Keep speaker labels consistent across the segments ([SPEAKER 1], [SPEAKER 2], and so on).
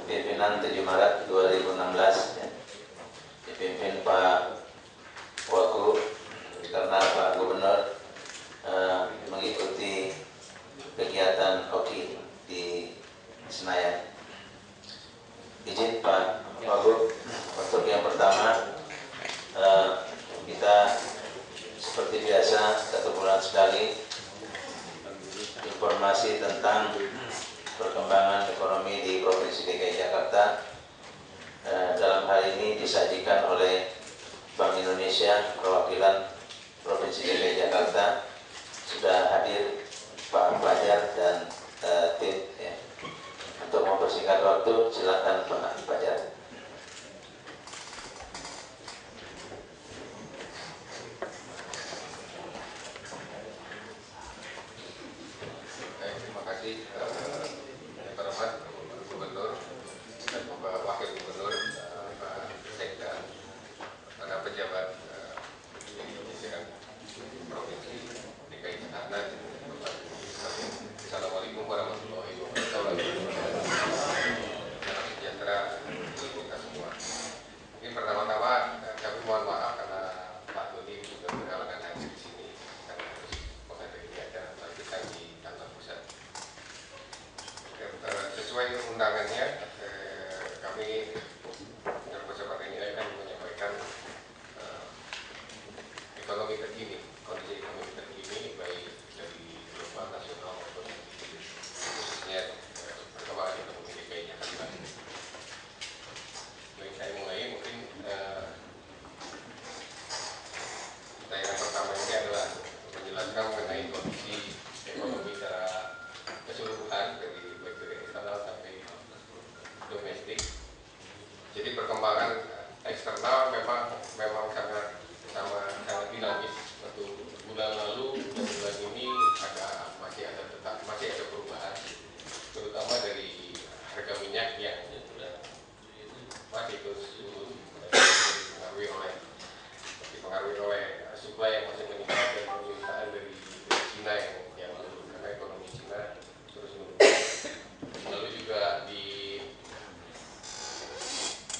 [SPEAKER 1] pimpinan 7 Maret 2016 ya, dipimpin Pak Wagub, karena Pak Gubernur mengikuti kegiatan hoki di Senayan. Izin Pak Wagub, untuk yang pertama kita seperti biasa 1 bulan sekali informasi tentang perkembangan ekonomi di Provinsi DKI Jakarta. Dalam hal ini disajikan oleh Bank Indonesia perwakilan Provinsi DKI Jakarta. Sudah hadir Pak Fajar dan tim ya. Untuk mempersingkat waktu, silakan Pak Fajar.
[SPEAKER 2] Terima kasih yang terhormat Pak Gubernur dan Bapak Wakil Gubernur, Pak Sekda, para pejabat Provinsi DKI Jakarta. Assalamualaikum warahmatullahi wabarakatuh. Salam sejahtera untuk kita semua. Mungkin pertama-tama kami mohon maaf karena Pak Doni juga berhalangan hadir di sini karena harus menghadiri acara lanjutan di kantor pusat. Sesuai undangannya, kami dalam kesempatan ini akan menyampaikan ekonomi terkini, kondisi ekonomi terkini baik dari global, nasional maupun khususnya perkembangan ekonomi DKI Jakarta. Baik, saya mulai. Mungkin tayangan pertama ini adalah menjelaskan mengenai kondisi ekonomi secara keseluruhan dari eksternal sampai domestik. Jadi perkembangan eksternal memang sangat dinamis. Untuk bulan lalu dan bulan ini masih ada perubahan, terutama dari harga minyak yang masih terus turun, dipengaruhi oleh suplai yang masih meningkat dan permintaan dari Cina yang menurun karena ekonomi Cina terus menurun. Lalu juga di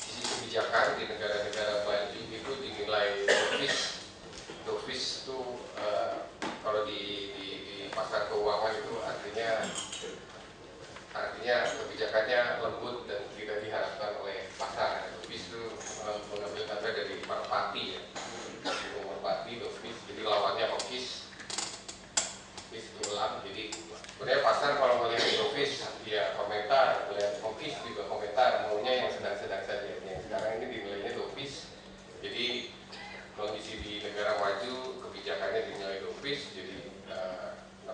[SPEAKER 2] sisi kebijakan di negara-negara maju itu dinilai dovish itu kalau di pasar keuangan itu artinya kebijakannya lembut dan tidak diharapkan oleh pasar. Dovish itu mengambil kata dari merpati ya, merpati dovish, jadi lawannya hawkish, itu ulang. Jadi sebenarnya pasar kalau melihat dovish dia komentar, melihat hawkish juga komentar, maunya yang sedang-sedang saja. Yang sekarang ini dinilainya dovish. Jadi kondisi di negara maju kebijakannya dinilai dovish, jadi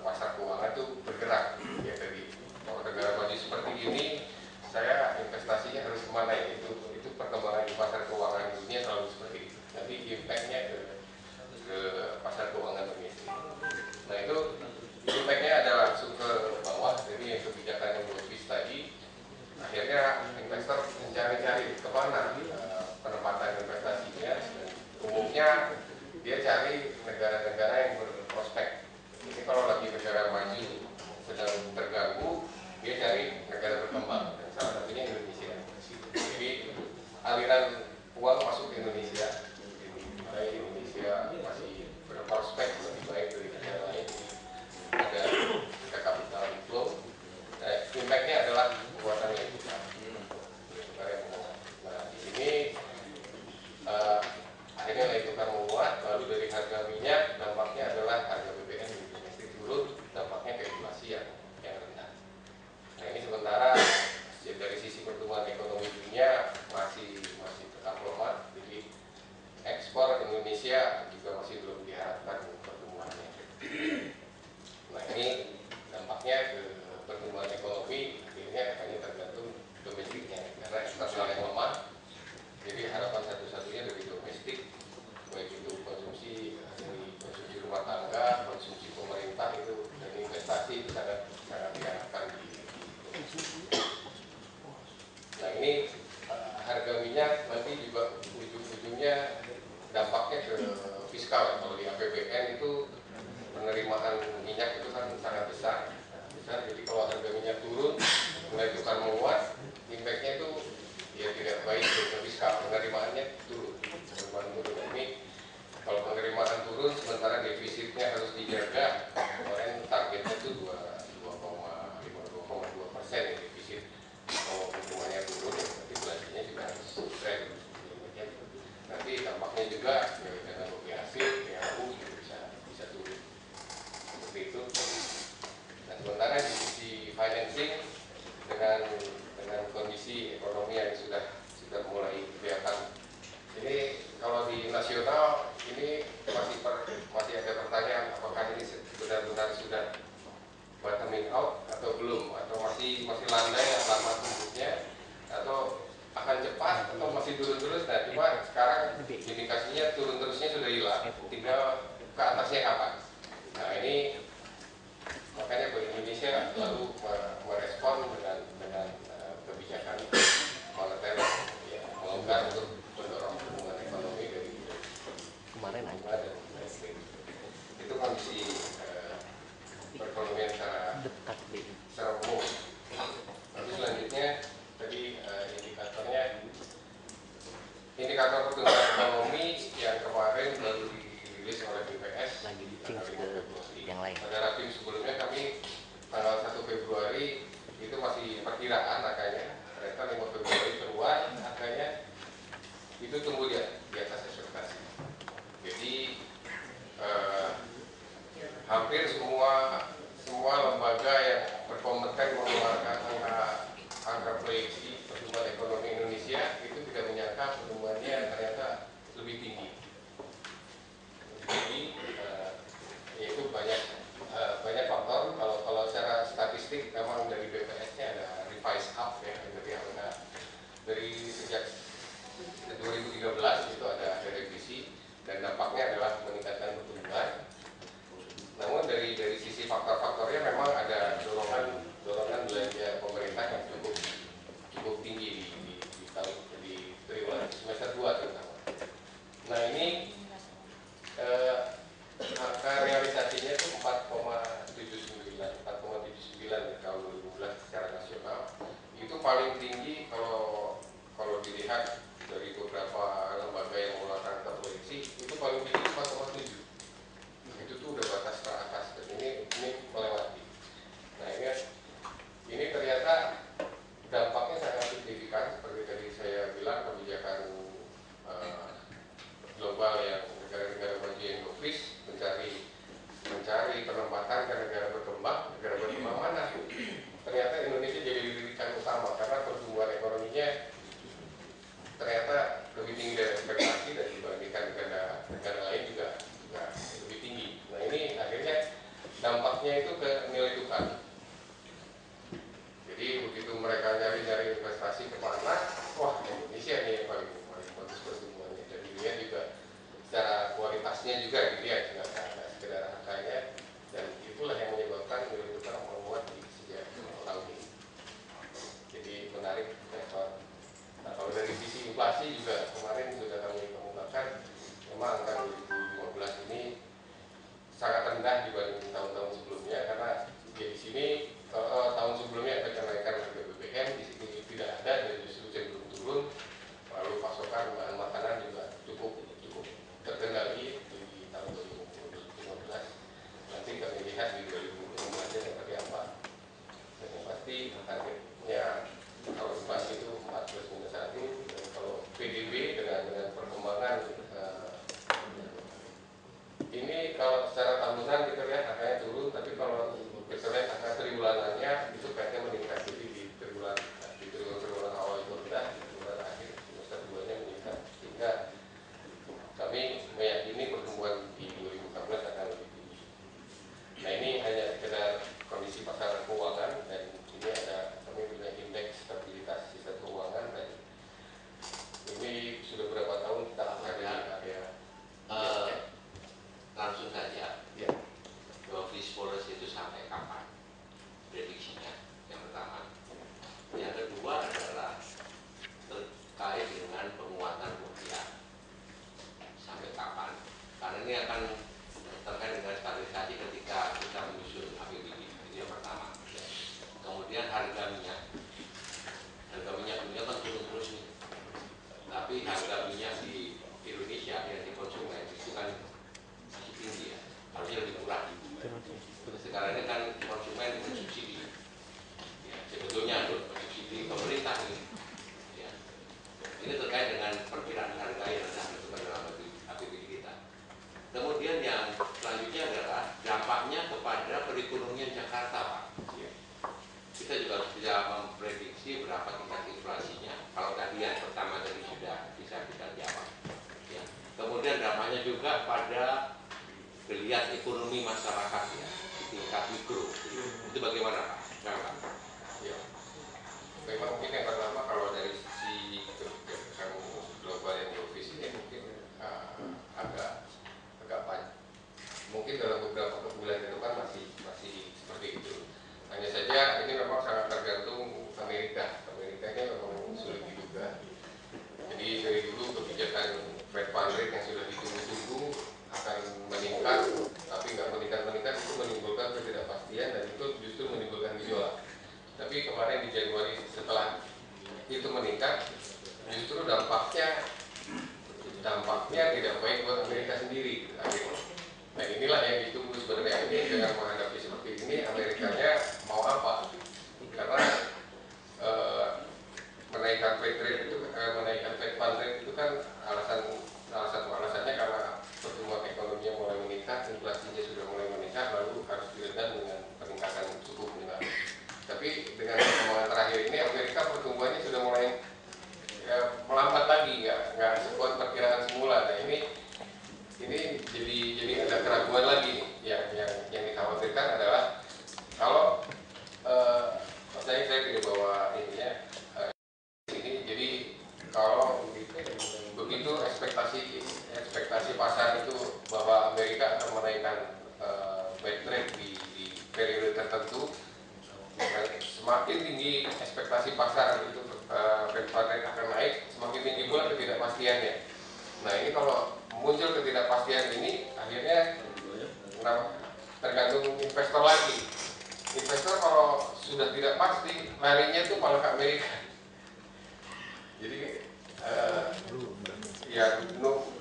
[SPEAKER 2] pasar keuangan itu bergerak ya. Dari kalau negara maju seperti ini, saya investasinya harus kemana ya? Itu perkembangan di pasar keuangan dunia selalu seperti itu. Nanti impact-nya ke pasar keuangan domestik. Nah itu impact-nya ada langsung ke bawah. Jadi yang kebijakan yang dovish tadi, akhirnya investor mencari-cari kemana penempatan investasinya. Umumnya dia cari negara-negara yang berprospek. Jadi kalau lagi negara maju sedang terganggu, dia cari negara berkembang. Dan salah satunya Indonesia. Jadi aliran uang masuk ke Indonesia. Jadi Indonesia masih berprospek lebih baik dari negara lain. Ada capital inflow. Impact-nya adalah kekuatan yang besar. Nah di sini akhirnya nilai tukar menguat, lalu dari harga minyak dampaknya adalah harga BBM di domestik turun, dampaknya ke inflasi yang rendah. Nah ini sementara ya, dari sisi pertumbuhan ekonomi dunia masih tetap lemah, jadi ekspor Indonesia juga masih belum diharapkan pertumbuhannya. Nah ini dampaknya ke pertumbuhan ekonomi akhirnya hanya tergantung domestiknya karena eksternal yang lemah. Jadi harapan satu-satunya dari domestik, baik itu konsumsi rumah tangga, konsumsi pemerintah itu dan investasi itu sangat diharapkan di domestik. Nah ini harga minyak nanti juga ujung-ujungnya dampaknya ke fiskal. Kalau di APBN itu penerimaan minyak itu kan sangat besar. Jadi kalau harga minyak turun, mulai tukar menguat, impact-nya itu indikasinya turun terusnya sudah hilang, tinggal ke atasnya kapan. Nah ini makanya Bank Indonesia lalu merespon dengan kebijakan moneter yang melonggar untuk mendorong pertumbuhan ekonomi dari kemarin aja. Itu kondisi perekonomian secara umum. Lalu selanjutnya tadi indikator pertumbuhan ekonomi yang kemarin baru dirilis oleh BPS
[SPEAKER 3] yang lain.
[SPEAKER 2] pada rapim sebelumnya kami tanggal 1 Februari itu masih perkiraan angkanya, ternyata 5 Februari keluar angkanya itu tumbuh di atas ekspektasi. Jadi hampir semua lembaga yang berkompeten mengeluarkan angka proyeksi pertumbuhan ekonomi Indonesia itu tidak menyangka pertumbuhannya ternyata lebih tinggi. Jadi itu banyak faktor. Kalau secara statistik memang dari BPS-nya ada revise up ya, dari sejak 2013 itu ada revisi dan dampaknya adalah meningkatkan pertumbuhan. Namun dari sisi faktor-faktornya memang ada dorongan belanja pemerintah yang cukup tinggi di triwulan semester 2 terutama. Nah ini angka realisasinya itu 4,79 di tahun 2012 secara nasional. Itu paling tinggi kalau dilihat dari beberapa lembaga yang mengeluarkan proyeksi itu paling tinggi 4,7. Itu tuh udah batas teratas dan ini melewati. Nah ini ternyata dampaknya sangat signifikan seperti tadi saya bilang kebijakan global yang negara-negara maju yang dovish mencari penempatan ke negara berkembang mana? Ternyata Indonesia jadi lirikan utama karena pertumbuhan ekonominya ternyata lebih tinggi dari ekspektasi dan dibandingkan negara lain juga lebih tinggi. Nah ini akhirnya dampaknya itu ke nilai tukar. Jadi begitu mereka nyari investasi kemana, wah Indonesia ini yang paling bagus pertumbuhannya. Dan dilihat juga secara kualitasnya juga dilihat nggak sekedar angkanya. Dan itulah yang menyebabkan nilai tukar menguat di sejak tahun ini. Jadi menarik rekor. Nah kalau dari sisi inflasi juga kemarin sudah kami kemukakan, memang angka 2015 ini sangat rendah dibanding tahun-tahun sebelumnya karena di sini tahun sebelumnya ada kenaikan harga BBM, di sini tidak ada dan justru cenderung turun. Lalu pasokan bahan makanan juga cukup terkendali di tahun 2015. Nanti kami lihat di 2016 seperti apa. Dan yang pasti targetnya kalau inflasi itu 4 plus minus 1, dan kalau PDB dengan perkembangan ini kalau secara tahunan kita lihat angkanya turun, tapi kalau kita lihat angka triwulanannya itu kayaknya meningkat. Jadi di triwulan awal itu rendah, di triwulan akhir semester 2-nya meningkat. Sehingga kami meyakini pertumbuhan di 2014 akan lebih tinggi. Nah ini hanya sekedar kondisi pasar keuangan dan ini ada kami punya indeks stabilitas sistem keuangan dan ini sudah berapa tahun kita
[SPEAKER 1] langsung saja ya. Dovish policy itu sampai kapan prediksinya? Yang pertama. Yang kedua adalah terkait dengan penguatan rupiah sampai kapan? Karena ini akan terkait dengan stabilisasi ketika kita menyusun APBD. Itu yang pertama. Kemudian harga minyak dunia kan turun terus nih. Tapi harga minyak di Indonesia yang di konsumen itu kan masih tinggi ya, harusnya lebih murah. Sekarang ini kan konsumen subsidi, ya, sebetulnya subsidi pemerintah ini. Ya. Ini terkait dengan perkiraan harga yang sudah ditetapkan dalam APBD kita. Kemudian yang selanjutnya adalah dampaknya kepada perekonomian Jakarta, Pak. Ya. Kita juga harus bisa memprediksi berapa tingkat inflasinya. Kalau tadi yang pertama tadi sudah bisa kita jawab. Ya. Kemudian dampaknya juga pada geliat ekonomi masyarakat ya, di tingkat mikro. Itu bagaimana Pak?
[SPEAKER 2] Ya. Memang mungkin yang pertama kalau dari sisi kebijakan global yang dovish ini mungkin meningkat, justru dampaknya tidak baik buat Amerika sendiri akhirnya. Nah inilah yang ditunggu sebenarnya, ini dengan menghadapi seperti ini Amerikanya mau apa? Karena menaikkan Fed rate itu, menaikkan Fed fund rate itu kan salah satu alasannya karena pertumbuhan ekonominya mulai meningkat, inflasinya sudah mulai meningkat, lalu harus diredam dengan peningkatan suku bunga. Tapi dengan perkembangan terakhir ini Amerika pertumbuhannya sudah mulai melambat lagi, nggak sekuat perkiraan semula. Nah ini jadi ada keraguan lagi nih. Yang dikhawatirkan adalah kalau saya tidak bawa ininya ini, jadi kalau begitu ekspektasi pasar itu bahwa Amerika akan menaikkan Fed rate di periode tertentu, semakin tinggi ekspektasi pasar itu Fed fund rate akan naik, semakin tinggi pula ketidakpastiannya. Nah ini kalau muncul ketidakpastian ini akhirnya tergantung investor lagi. Investor kalau sudah tidak pasti larinya itu malah ke Amerika. Jadi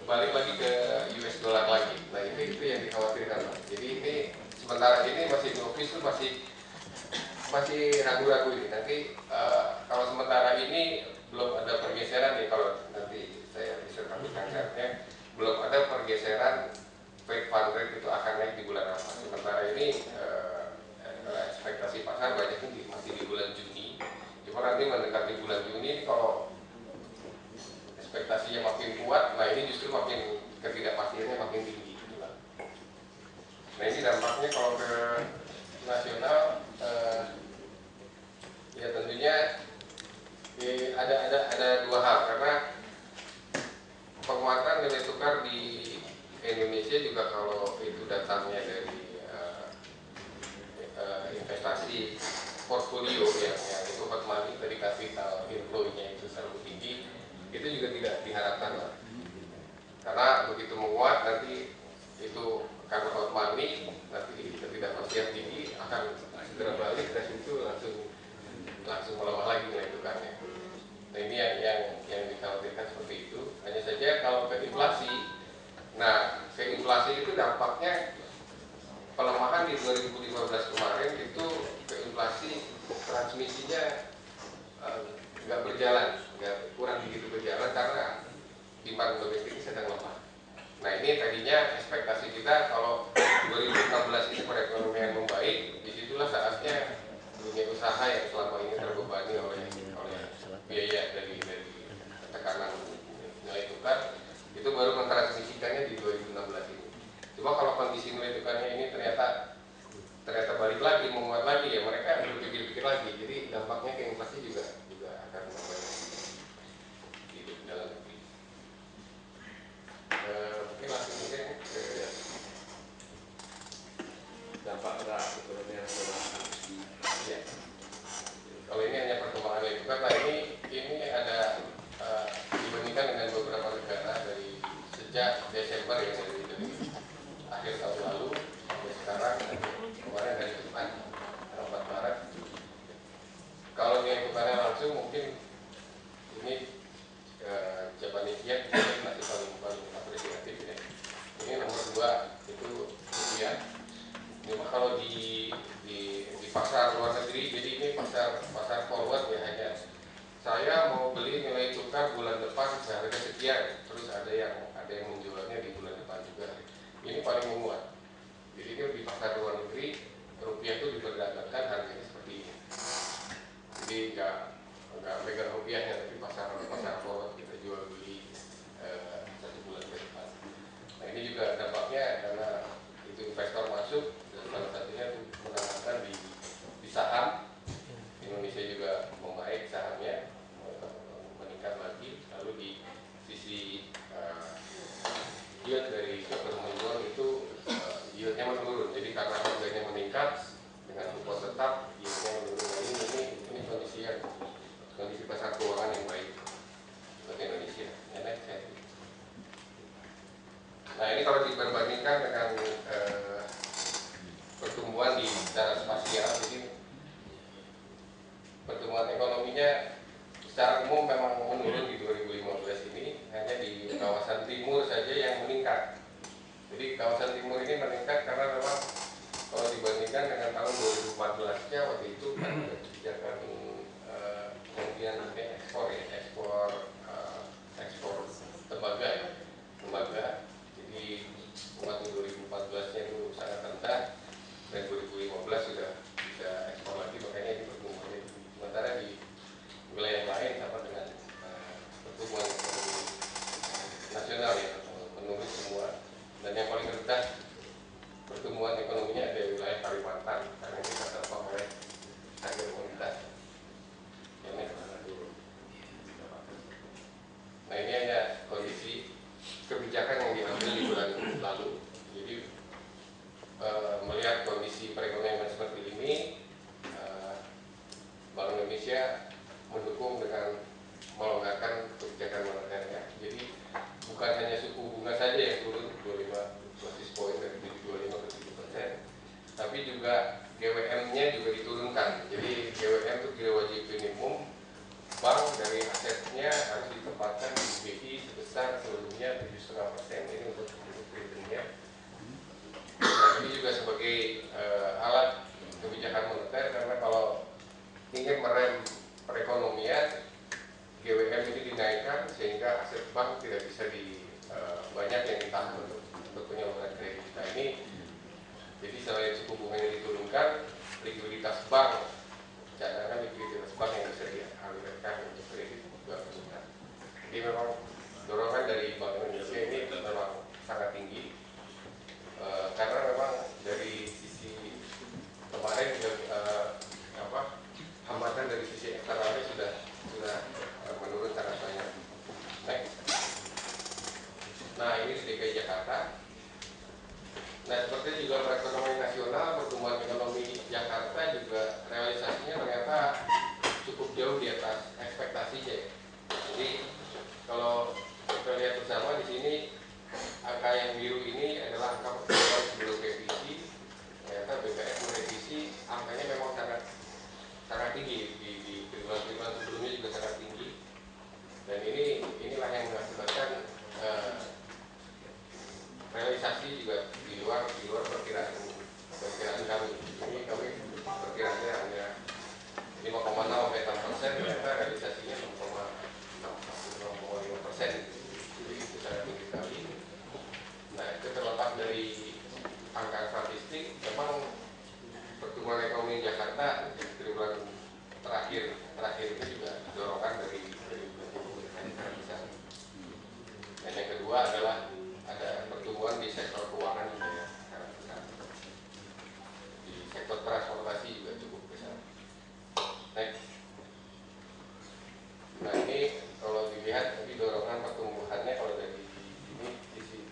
[SPEAKER 2] balik lagi ke US dollar lagi. Nah itu yang dikhawatirkan. Jadi ini sementara ini masih novis itu masih ragu-ragu ini. Nanti kalau sementara ini belum ada pergeseran nih, kalau nanti saya bisa tampilkan karena belum ada pergeseran Fed fund rate itu akan naik di bulan apa. Sementara ini ekspektasi pasar banyaknya masih di bulan Juni. Cuma nanti mendekati bulan Juni kalau ekspektasinya makin kuat, nah ini justru makin ketidakpastiannya makin tinggi. Nah ini dampaknya kalau ke nasional, ya tentunya ada dua hal, karena penguatan nilai tukar di Indonesia juga kalau itu datangnya dari investasi portfolio yang itu hot money, dari kapital inflow-nya itu selalu tinggi, itu juga tidak diharapkan lah. Karena begitu menguat nanti itu karena hot money, nanti ketidakpastian tinggi akan segera balik dan itu langsung melemah lagi nilai tukarnya. Nah ini yang dikhawatirkan seperti itu. Hanya saja kalau ke inflasi, nah ke inflasi itu dampaknya pelemahan di 2015 kemarin itu ke inflasi transmisinya nggak berjalan, kurang begitu berjalan karena demand domestik sedang lemah. Nah ini tadinya ekspektasi kita kalau 2016 ini perekonomian membaik, disitulah saatnya dunia usaha yang selama ini terbebani oleh biaya dari tekanan nilai tukar itu baru mentransmisikannya di 2016 ini. Cuma kalau kondisi nilai tukarnya ini ternyata balik lagi, menguat lagi, ya mereka berpikir-pikir lagi. Jadi dampaknya ke inflasi juga akan membanyak di dalam negeri. Mungkin langsung saja ke dampak terhadap ekonomi nasional. Ya. Kalau ini hanya perkembangan nilai tukar, nah ini ada dibandingkan dengan beberapa negara dari sejak Desember ya, dari akhir tahun lalu sampai sekarang, kemarin dari depan 4 Maret. Kalau nilai tukarnya langsung mungkin ini Japanese yen masih paling apresiatif ya. Ini nomor 2 itu rupiah. Cuma kalau di pasar luar negeri, jadi ini pasar forward ya, hanya saya mau beli nilai tukar bulan depan seharga sekian, terus ada yang menjualnya di bulan depan juga. Ini paling menguat. Jadi ini di pasar luar negeri rupiah itu diperdagangkan harganya seperti ini. Jadi nggak pegang rupiahnya, tapi pasar forward kita jual beli 1 bulan ke depan. Nah ini juga dampaknya karena itu investor masuk dan salah satunya itu menanamkan di saham. Indonesia juga membaik sahamnya, meningkat lagi. Lalu di sisi yield dari government bond itu yieldnya menurun. Jadi karena harganya meningkat dengan upah tetap, yieldnya menurun. Nah, ini kondisi pasar keuangan yang baik. memang menurun di 2015 ini, hanya di kawasan timur saja yang meningkat. Jadi kawasan timur ini meningkat karena memang kalau dibandingkan dengan tahun 2014-nya, waktu itu kan ada kebijakan kemudian ini ekspor ya, ekspor tembaga ya, tembaga. Jadi waktu 2014-nya itu sangat rendah dan 2015 sudah bisa ekspor lagi, makanya ini pertumbuhannya tinggi. Sementara di wilayah lain sama dengan pertumbuhan ekonomi nasional ya, menurun semua. Dan yang paling rendah pertumbuhan ekonominya ada di wilayah Kalimantan, karena ini terdampak oleh harga komoditas. Nah, ini hanya kondisi kebijakan yang diambil di bulan lalu. Jadi melihat kondisi perekonomian seperti ini, Bank Indonesia mendukung dengan melonggarkan kebijakan moneternya. Jadi bukan hanya suku bunga saja yang turun 25 basis poin dari 7,25 ke 7%, tapi juga GWM-nya juga diturunkan. Jadi GWM itu giro wajib minimum bank dari asetnya harus ditempatkan di BI sebesar sebelumnya 7,5%. Ini untuk kreditnya. Nah, ini juga sebagai alat kebijakan moneter, karena kalau ingin merem perekonomian, GWM ini dinaikkan sehingga aset bank tidak bisa banyak yang ditahan untuk penyaluran kredit. Nah, ini jadi selain suku bunganya diturunkan, likuiditas bank, cadangan likuiditas bank yang bisa dialirkan untuk kredit juga meningkat. Jadi memang dorongan dari Bank Indonesia ini memang sangat tinggi, karena memang dari sisi kemarin hambatan dari sisi eksternalnya sudah menurun sangat banyak. Next. Nah, ini di DKI Jakarta. Nah, seperti juga perekonomian nasional, pertumbuhan ekonomi Jakarta juga realisasinya ternyata cukup jauh di atas ekspektasinya. Jadi kalau kita lihat bersama di sini, angka yang biru ini adalah angka pertumbuhan sebelum revisi. Ternyata BPS merevisi angkanya memang sangat tinggi, di triwulan sebelumnya juga sangat tinggi. Dan inilah yang mengakibatkan realisasi juga di luar perkiraan kami. Ini kami perkiraannya hanya 5,6 sampai 6%, ternyata realisasinya 6,5%. Jadi itu sangat tinggi sekali. Nah, itu terlepas dari angka statistik, memang pertumbuhan ekonomi Jakarta di triwulan terakhir ini juga dorongan dari besar. Dan yang kedua adalah ada pertumbuhan di sektor keuangan juga ya, sangat besar. Di sektor transportasi juga cukup besar. Next. Nah, ini kalau dilihat tadi dorongan pertumbuhannya, kalau dari ini sisi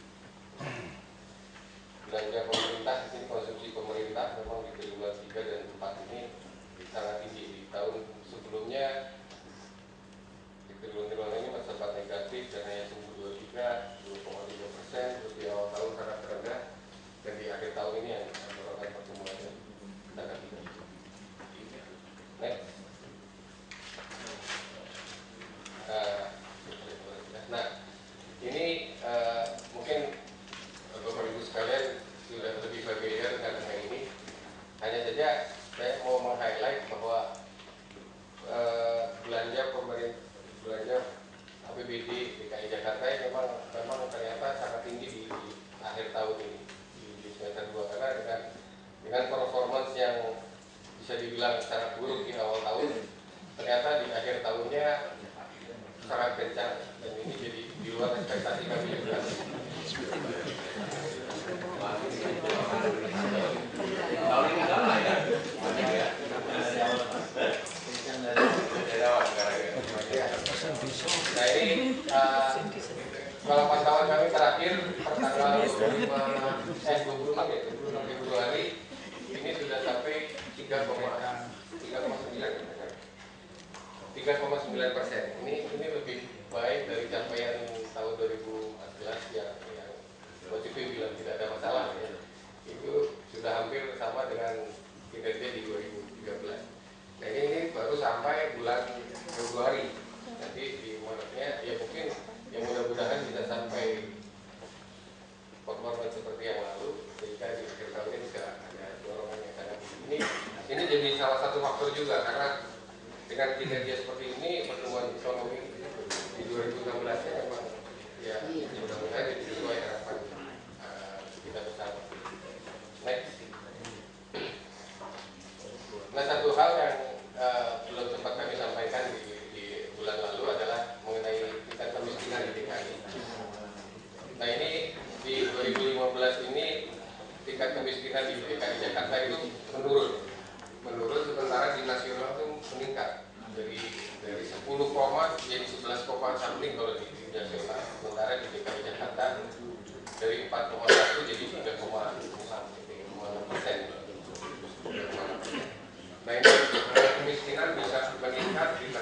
[SPEAKER 2] belanja pemerintah, di sini konsumsi pemerintah memang di triwulan 3 dan 4 ini sangat tinggi. Di tahun sebelumnya di triwulan ini masih sempat negatif dan hanya tumbuh 2,3%, terus di awal tahun sangat rendah, dan di akhir tahun ini yang mendorongkan pertumbuhannya sangat tinggi. Next. Nah, ini mungkin Bapak Ibu sekalian sudah lebih familiar dengan angka ini. Hanya saja saya mau meng-highlight bahwa belanja APBD DKI Jakarta memang ternyata sangat tinggi di akhir tahun ini, di semester 2, karena dengan performance yang bisa dibilang sangat buruk di awal tahun, ternyata di akhir tahunnya sangat kencang, dan ini jadi di luar ekspektasi kami juga. Nah, ini kalau pantauan kami terakhir pertanggal 26 Februari ini sudah sampai 3,9%. Ini lebih baik dari capaian tahun 2014 yang OCP bilang tidak ada masalah ya. Itu sudah hampir sama dengan kinerja di 2013. Nah, ini baru sampai bulan Februari. Nanti di artinya ya mungkin yang mudah-mudahan bisa sampai performa seperti yang lalu, sehingga di akhir tahun ini bisa ada dorongan yang sangat tinggi. Ini jadi salah satu faktor juga, karena dengan kinerja seperti ini pertumbuhan ekonomi di 2016-nya memang ya mudah-mudahan jadi sesuai harapan kita bersama. Next. Nah, satu hal yang belum sempat kami sampaikan di bulan lalu adalah mengenai tingkat kemiskinan di DKI. Nah, ini di 2015 ini tingkat kemiskinan di DKI Jakarta itu menurun, sementara di nasional itu meningkat dari 10, jadi 11, something kalau di nasional, sementara di DKI Jakarta dari 4,1 jadi 3,6%. Nah, ini kemiskinan bisa meningkat di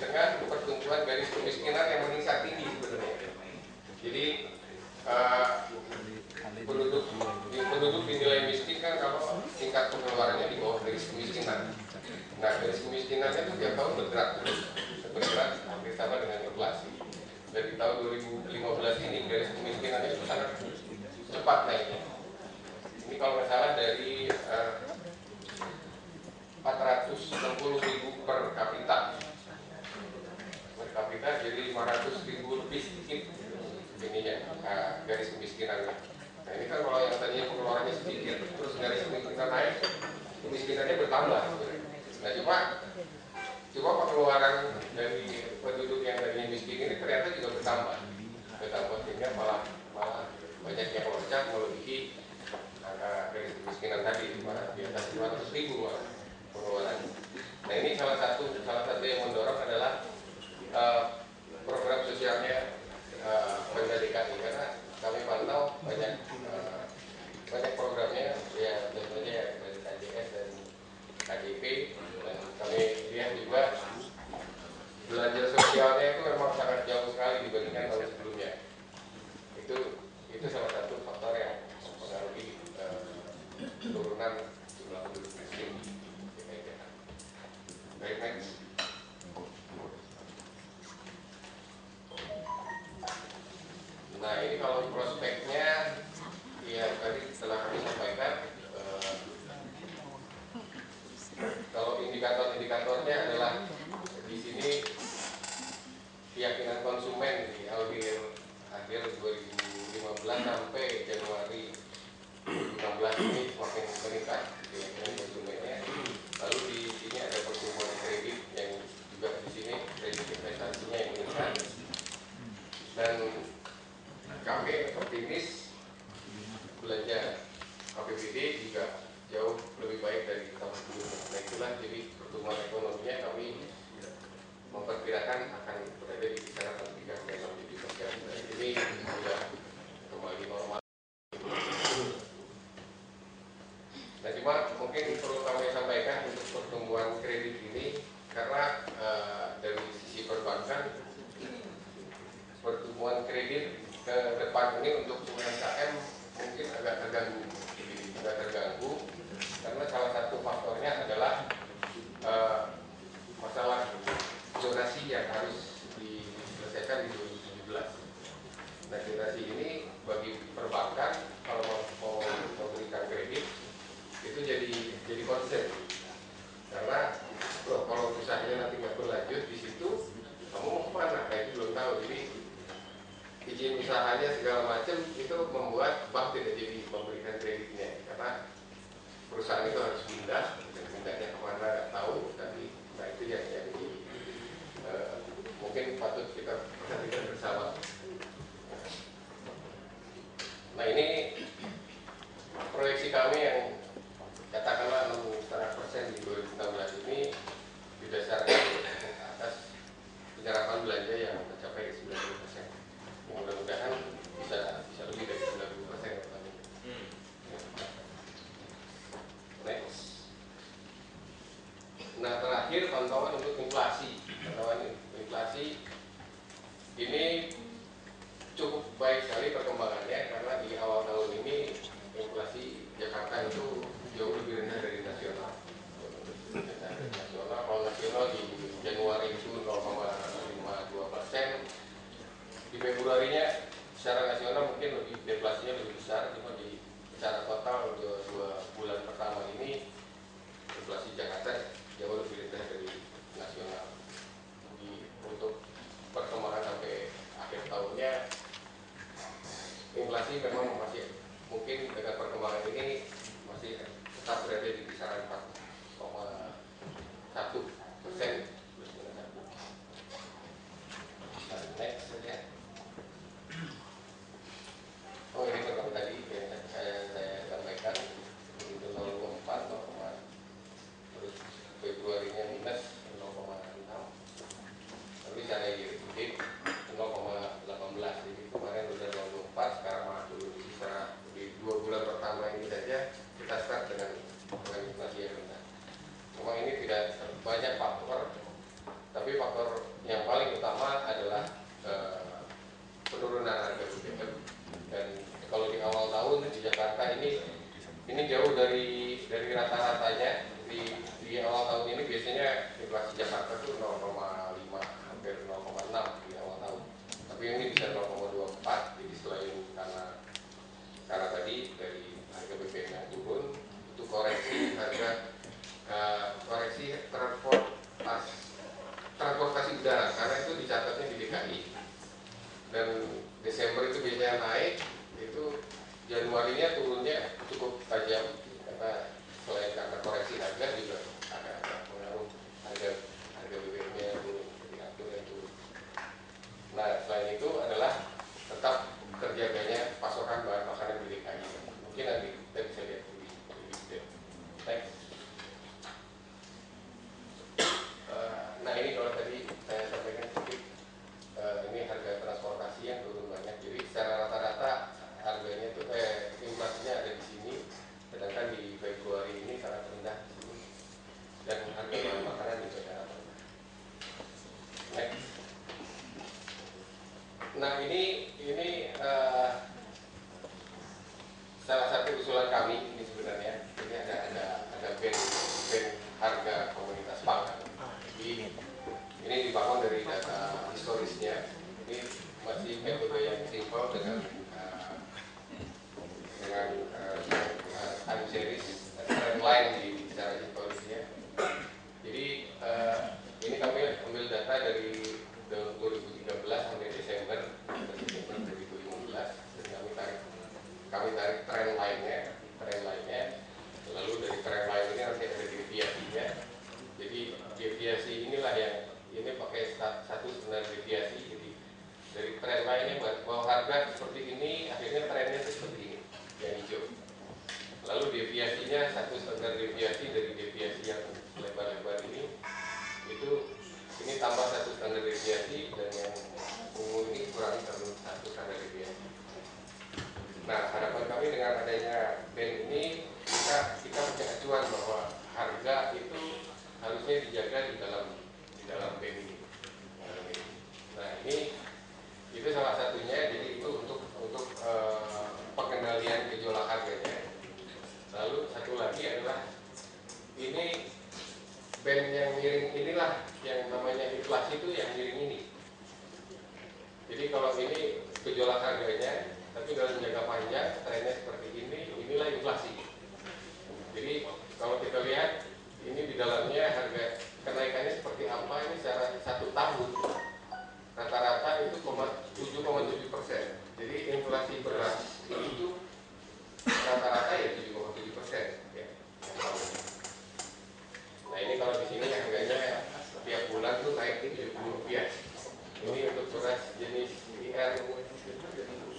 [SPEAKER 2] tengah pertumbuhan garis kemiskinan yang meningkat tinggi sebenarnya. Jadi penduduk dinilai miskin kan kalau tingkat pengeluarannya di bawah garis kemiskinan. Nah, garis kemiskinannya itu tiap tahun bergerak hampir sama dengan inflasi. Dari tahun 2015 ini garis kemiskinannya itu sangat cepat naiknya. Ini kalau nggak salah dari 460.000 per kapita jadi 500.000 lebih sedikit ininya garis kemiskinannya. Nah, ini kan kalau yang tadinya pengeluarannya sedikit terus garis kemiskinan naik, kemiskinannya bertambah. Nah, cuma pengeluaran dari penduduk yang tadinya miskin ini ternyata juga bertambah sehingga malah banyak yang loncat melebihi angka garis kemiskinan tadi, malah di atas 500.000 pengeluaran. Nah, ini salah satu yang mendorong adalah program sosialnya Pemda DKI, karena kami pantau banyak programnya ya, contohnya dari KJS dan KJP, dan kami lihat juga belanja sosialnya itu memang sangat jauh sekali dibandingkan tahun sebelumnya. Itu salah satu faktor yang mempengaruhi penurunan jumlah penduduk miskin di DKI Jakarta. Baik, next. Nah, ini kalau prospeknya ya tadi setelah kami sampaikan, kalau indikatornya adalah di sini keyakinan konsumen di akhir 2015 sampai Januari 2016 ini semakin meningkat keyakinan konsumennya. Lalu di sini ada pertumbuhan kredit yang juga di sini kredit investasinya yang meningkat, dan kami optimis belanja APBD juga jauh lebih baik dari tahun sebelumnya. Nah, itulah jadi pertumbuhan ekonominya kami memperkirakan akan berada di kisaran 3,67%. Ini sudah kembali normal. Nah, cuma mungkin perlu kami sampaikan untuk pertumbuhan kredit ini, karena dari sisi perbankan pertumbuhan kredit ke depan ini untuk UMKM mungkin agak terganggu, karena salah satu faktornya adalah masalah zonasi yang harus diselesaikan di 2017. Nah, zonasi ini bagi perbankan kalau mau memberikan kredit itu jadi concern, karena kalau usahanya nanti nggak berlanjut di situ, kamu mau kemana? Nah, itu belum tahu. Jadi izin usahanya segala macam itu membuat bank tidak jadi memberikan kreditnya, karena perusahaan itu harus pindah, dan pindahnya kemana nggak tahu. Tapi nah, itu yang mungkin patut kita perhatikan bersama. Nah, ini proyeksi kami yang katakanlah 6,5% di 2016 ini didasarkan atas penyerapan belanja yang mencapai 90%. Mudah-mudahan bisa lebih dari 90%. Next. Nah, terakhir pantauan untuk inflasi. Pantauan inflasi ini cukup baik sekali perkembangannya, karena di awal tahun ini inflasi Jakarta itu jauh lebih rendah dari nasional. Kalau nasional di Januari itu 0,52%, Februarinya secara nasional mungkin lebih deflasinya lebih besar, cuma secara total dua bulan pertama ini inflasi Jakarta jauh lebih rendah dari nasional. Untuk perkembangan sampai akhir tahunnya, inflasi memang masih mungkin dengan perkembangan ini masih tetap berada di kisaran 4,1%. Next saja. Oh, ini pertama tadi yang saya sampaikan itu 0,4, terus Februarinya minus 0,6. Tapi secara year-to-date 0,18. Jadi kemarin udah 0,4, sekarang malah turun secara di 2 bulan pertama ini saja kita start dengan inflasi yang rendah. Memang ini tidak banyak faktor, tapi faktor yang paling utama adalah penurunan harga BBM. Dan kalau di awal tahun di Jakarta ini jauh dari rata-ratanya. Di awal tahun ini biasanya inflasi Jakarta itu 0,5 hampir 0,6 di awal tahun. Tapi ini bisa 0,24. Jadi selain karena tadi dari harga BBM yang turun, itu koreksi harga koreksi transportasi udara, karena itu dicatatnya di DKI. Dan Desember itu biasanya naik, itu Januarinya turunnya cukup tajam karena selain karena koreksi harga juga ada pengaruh harga BBM-nya turun, diatur yang turun. Nah, selain itu adalah tetap terjaganya pasokan bahan makanan di DKI. Mungkin nanti kita bisa lihat lebih detail. Next. Nah, ini kalau tadi saya sampaikan sedikit, ini harga transportasi yang turun banyak. Jadi secara rata-rata harganya itu inflasinya ada di sini, sedangkan di Februari ini sangat rendah di sini, dan harga bahan makanan juga sangat rendah. Next. Nah, ini salah satu usulan kami ini sebenarnya. Ini ada band harga komunitas pangan. Jadi ini dibangun dari data historisnya. Ini masih metode yang simpel dengan time series trend line di secara historisnya. Jadi ini kami ambil data dari 2013 sampai Desember 2015, dan kami tarik trend line-nya. Lalu dari trend line ini nanti ada deviasinya. Jadi deviasi inilah yang ini pakai satu standar deviasi. Jadi dari trend line-nya bahwa harga seperti ini, akhirnya trennya seperti ini, yang hijau. Lalu deviasinya satu standar deviasi dari deviasi yang lebar-lebar ini tambah satu standar deviasi, dan yang ungu ini kurang satu standar deviasi. Nah, harapan kami dengan adanya band ini, kita punya acuan bahwa harga itu harusnya dijaga di dalam band ini. Nah, ini itu salah satunya. Jadi itu untuk pengendalian gejolak harganya. Lalu satu lagi adalah ini band yang miring inilah yang namanya inflasi, itu yang miring ini. Jadi kalau ini gejolak harganya, tapi dalam jangka panjang trennya seperti ini, inilah inflasi. Jadi kalau kita lihat ini di dalamnya harga kenaikannya seperti apa, ini secara satu tahun rata-rata itu 7,7%. Jadi inflasi beras itu rata-rata ya 7,7%. Ya. Nah, ini kalau di sini harganya setiap bulan tuh naik Rp70. Ini untuk beras jenis IR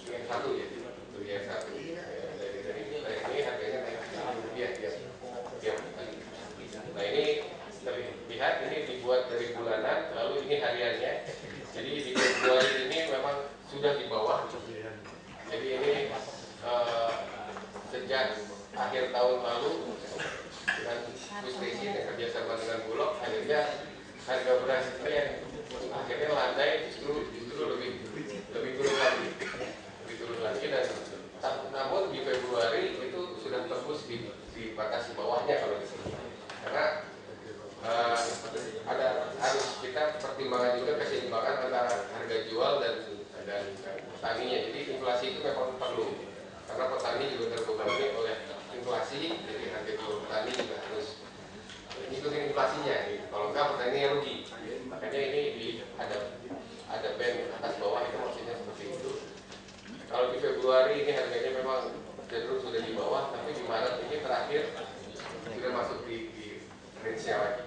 [SPEAKER 2] yang satu ya, untuk IR satu. Dari ini harganya naik Rp70 tiap bulan. Nah, ini lihat ini dibuat dari bulanan, lalu ini hariannya. Jadi di Februari ini memang sudah di bawah. Jadi ini sejak akhir tahun lalu dengan Kusresi yang kerjasama dengan Bulog, akhirnya harga beras ini yang akhirnya landai justru lebih turun lagi, dan namun di Februari itu sudah tembus di batas bawahnya kalau di sini, karena harus kita pertimbangkan juga keseimbangan antara harga jual dan petaninya. Jadi inflasi itu memang perlu, karena petani juga terbebani oleh inflasi, jadi harga jual petani juga harus ngikutin inflasinya. Gitu. Kalau enggak petani rugi. Makanya ini ada band atas bawah, itu maksudnya seperti itu. Kalau di Februari ini harganya memang cenderung sudah di bawah, tapi di Maret ini terakhir sudah masuk di range-nya lagi.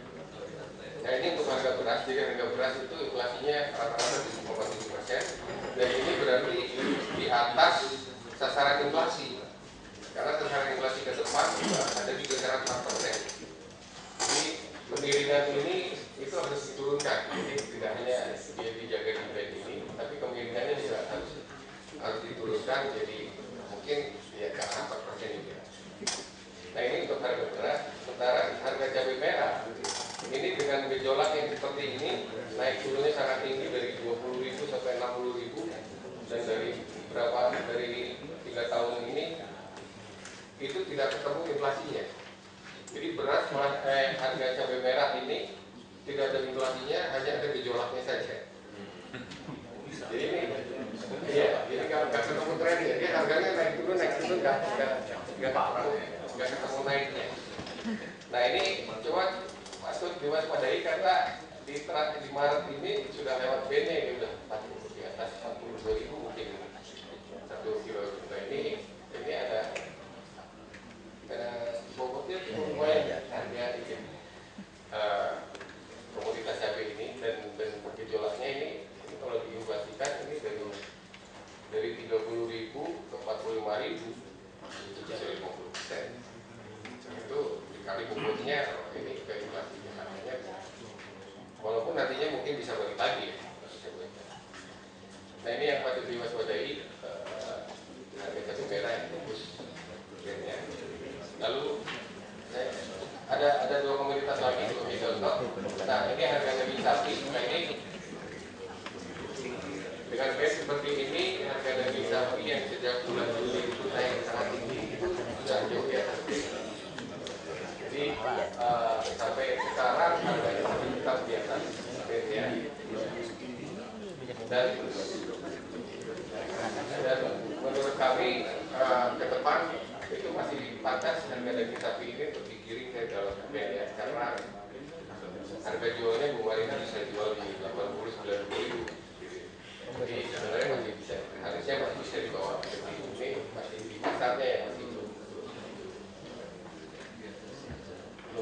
[SPEAKER 2] Nah ini untuk harga beras, jadi harga beras itu inflasinya rata-rata 7,7%, dan ini berarti di atas sasaran inflasi, karena sasaran inflasi ke depan ada di kisaran 4%. Jadi kemiringan ini itu harus diturunkan, jadi tidak hanya dia dijaga di band ini, tapi kemiringannya juga harus diturunkan, jadi mungkin ya ke 4% juga. Nah ini untuk harga beras. Sementara harga cabai merah ini dengan gejolak yang seperti ini, naik turunnya sangat tinggi dari 20.000 sampai 60.000, dan dari 3 tahun ini itu tidak ketemu inflasinya. Jadi beras harga cabai merah ini tidak ada inflasinya, hanya ada gejolaknya saja. Jadi ini iya, jadi nggak ketemu trennya. Dia harganya naik turun nggak ketemu naiknya. Nah ini coba patut diwaspadai, karena di Maret ini sudah lewat BNE, ini udah 40, di atas 42.000 mungkin 1 kilo. Nah ini ada bobotnya lumayan harga ini komoditas cabai ini, dan gejolaknya ini kalau diinflasikan ini dari 30.000 ke 45.000 itu bisa 50%. Itu dikali bobotnya ini ke inflasinya harganya, walaupun nantinya mungkin bisa balik lagi ya. Nah ini yang patut diwaspadai, harga cabai merah yang tembus trennya. Lalu ada 2 komoditas lagi sebagai contoh. Nah ini harga daging sapi. Nah ini dengan base seperti ini, harga daging sapi yang sejak bulan Juli itu naik sangat tinggi, itu sudah jauh di atas base. Jadi sampai sekarang harganya masih tetap di atas base-nya. Dan menurut kami ke depan itu masih pantas harga daging sapi ini untuk digiring ke dalam band ya, karena harga jualnya Bu Marina bisa jual di 80-90.000. Jadi sebenarnya masih bisa, harusnya masih bisa di bawah seperti ini, masih di pasarnya ya masih belum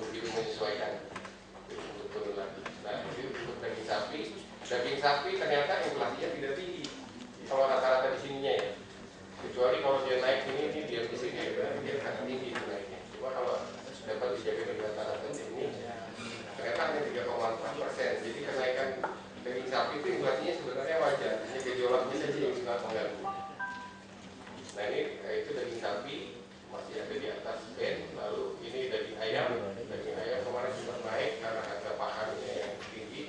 [SPEAKER 2] begitu menyesuaikan untuk turun lagi. Nah itu untuk daging sapi ternyata inflasinya tidak tinggi kalau rata-rata di sininya ya, kecuali kalau dia naik ini dia di sini dia sangat tinggi naiknya. Cuma kalau dapat dijaga di rata-rata ini ternyata hanya 3,4%. Jadi kenaikan daging sapi itu inflasinya sebenarnya wajar, hanya gejolaknya saja yang sangat mengganggu. Nah ini itu daging sapi masih ada di atas band. Lalu ini daging ayam kemarin sempat naik karena harga pakannya yang tinggi,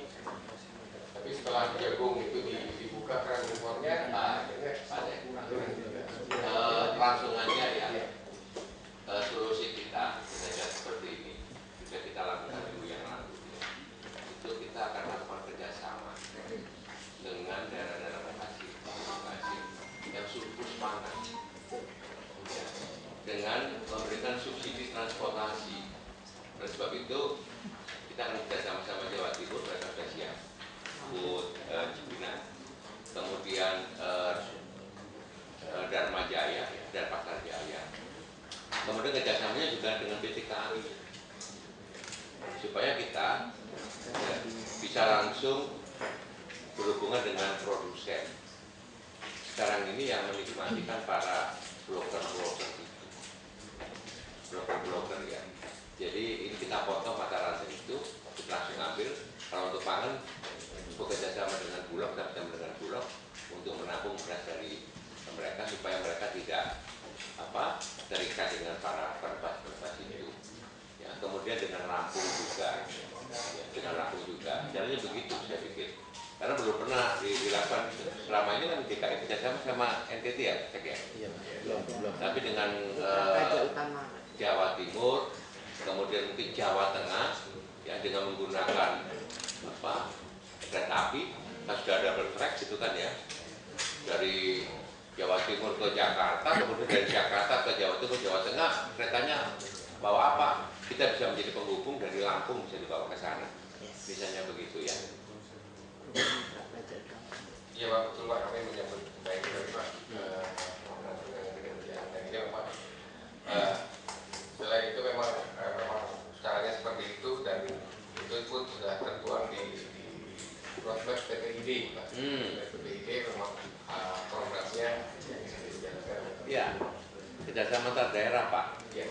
[SPEAKER 2] tapi setelah jagung itu dibuka keran impornya, akhirnya turun juga.
[SPEAKER 1] Langsungannya ya, solusi kita seperti ini sudah kita lakukan minggu yang lalu. Itu kita akan lakukan kerjasama dengan daerah-daerah lokasi yang surplus pangan, dengan memberikan subsidi transportasi. Oleh sebab itu kita akan bekerja sama Jawa Timur, mereka sudah siap untuk Cipinang, kemudian Dharma Jaya dan Pasar Jaya. Kemudian kerjasamanya juga dengan PT KAI, supaya kita bisa langsung berhubungan dengan produsen. Sekarang ini yang menikmati kan para broker-broker ya. Jadi ini kita potong mata rantai itu, kita langsung ambil. Kalau untuk pangan bekerja sama dengan Bulog, kita bersama dengan Bulog untuk menampung beras dari mereka supaya mereka tidak terikat dengan para perbas itu. Ya, kemudian dengan rampung juga, caranya begitu saya pikir. Karena belum pernah dilakukan selama ini kan DKI kerjasama sama NTT ya, cek ya. Belum. Tapi dengan Jawa Timur, kemudian mungkin Jawa Tengah, ya dengan menggunakan kereta api, kan sudah ada double track gitu kan ya.
[SPEAKER 4] Jawa Timur ke Jakarta, kemudian dari Jakarta ke Jawa Timur, Jawa Tengah, keretanya bawa apa? Kita bisa menjadi penghubung dari Lampung bisa dibawa ke sana, misalnya begitu ya.
[SPEAKER 2] Iya Pak, betul Pak, kami menyambut baik dari Pak dengan kerjaan dan ini Pak. Selain itu memang caranya seperti itu dan itu pun sudah tertuang di prospek PPID Pak. PPID memang programnya yang bisa dijalankan.
[SPEAKER 4] Iya, kerjasama antar daerah Pak.
[SPEAKER 2] Iya.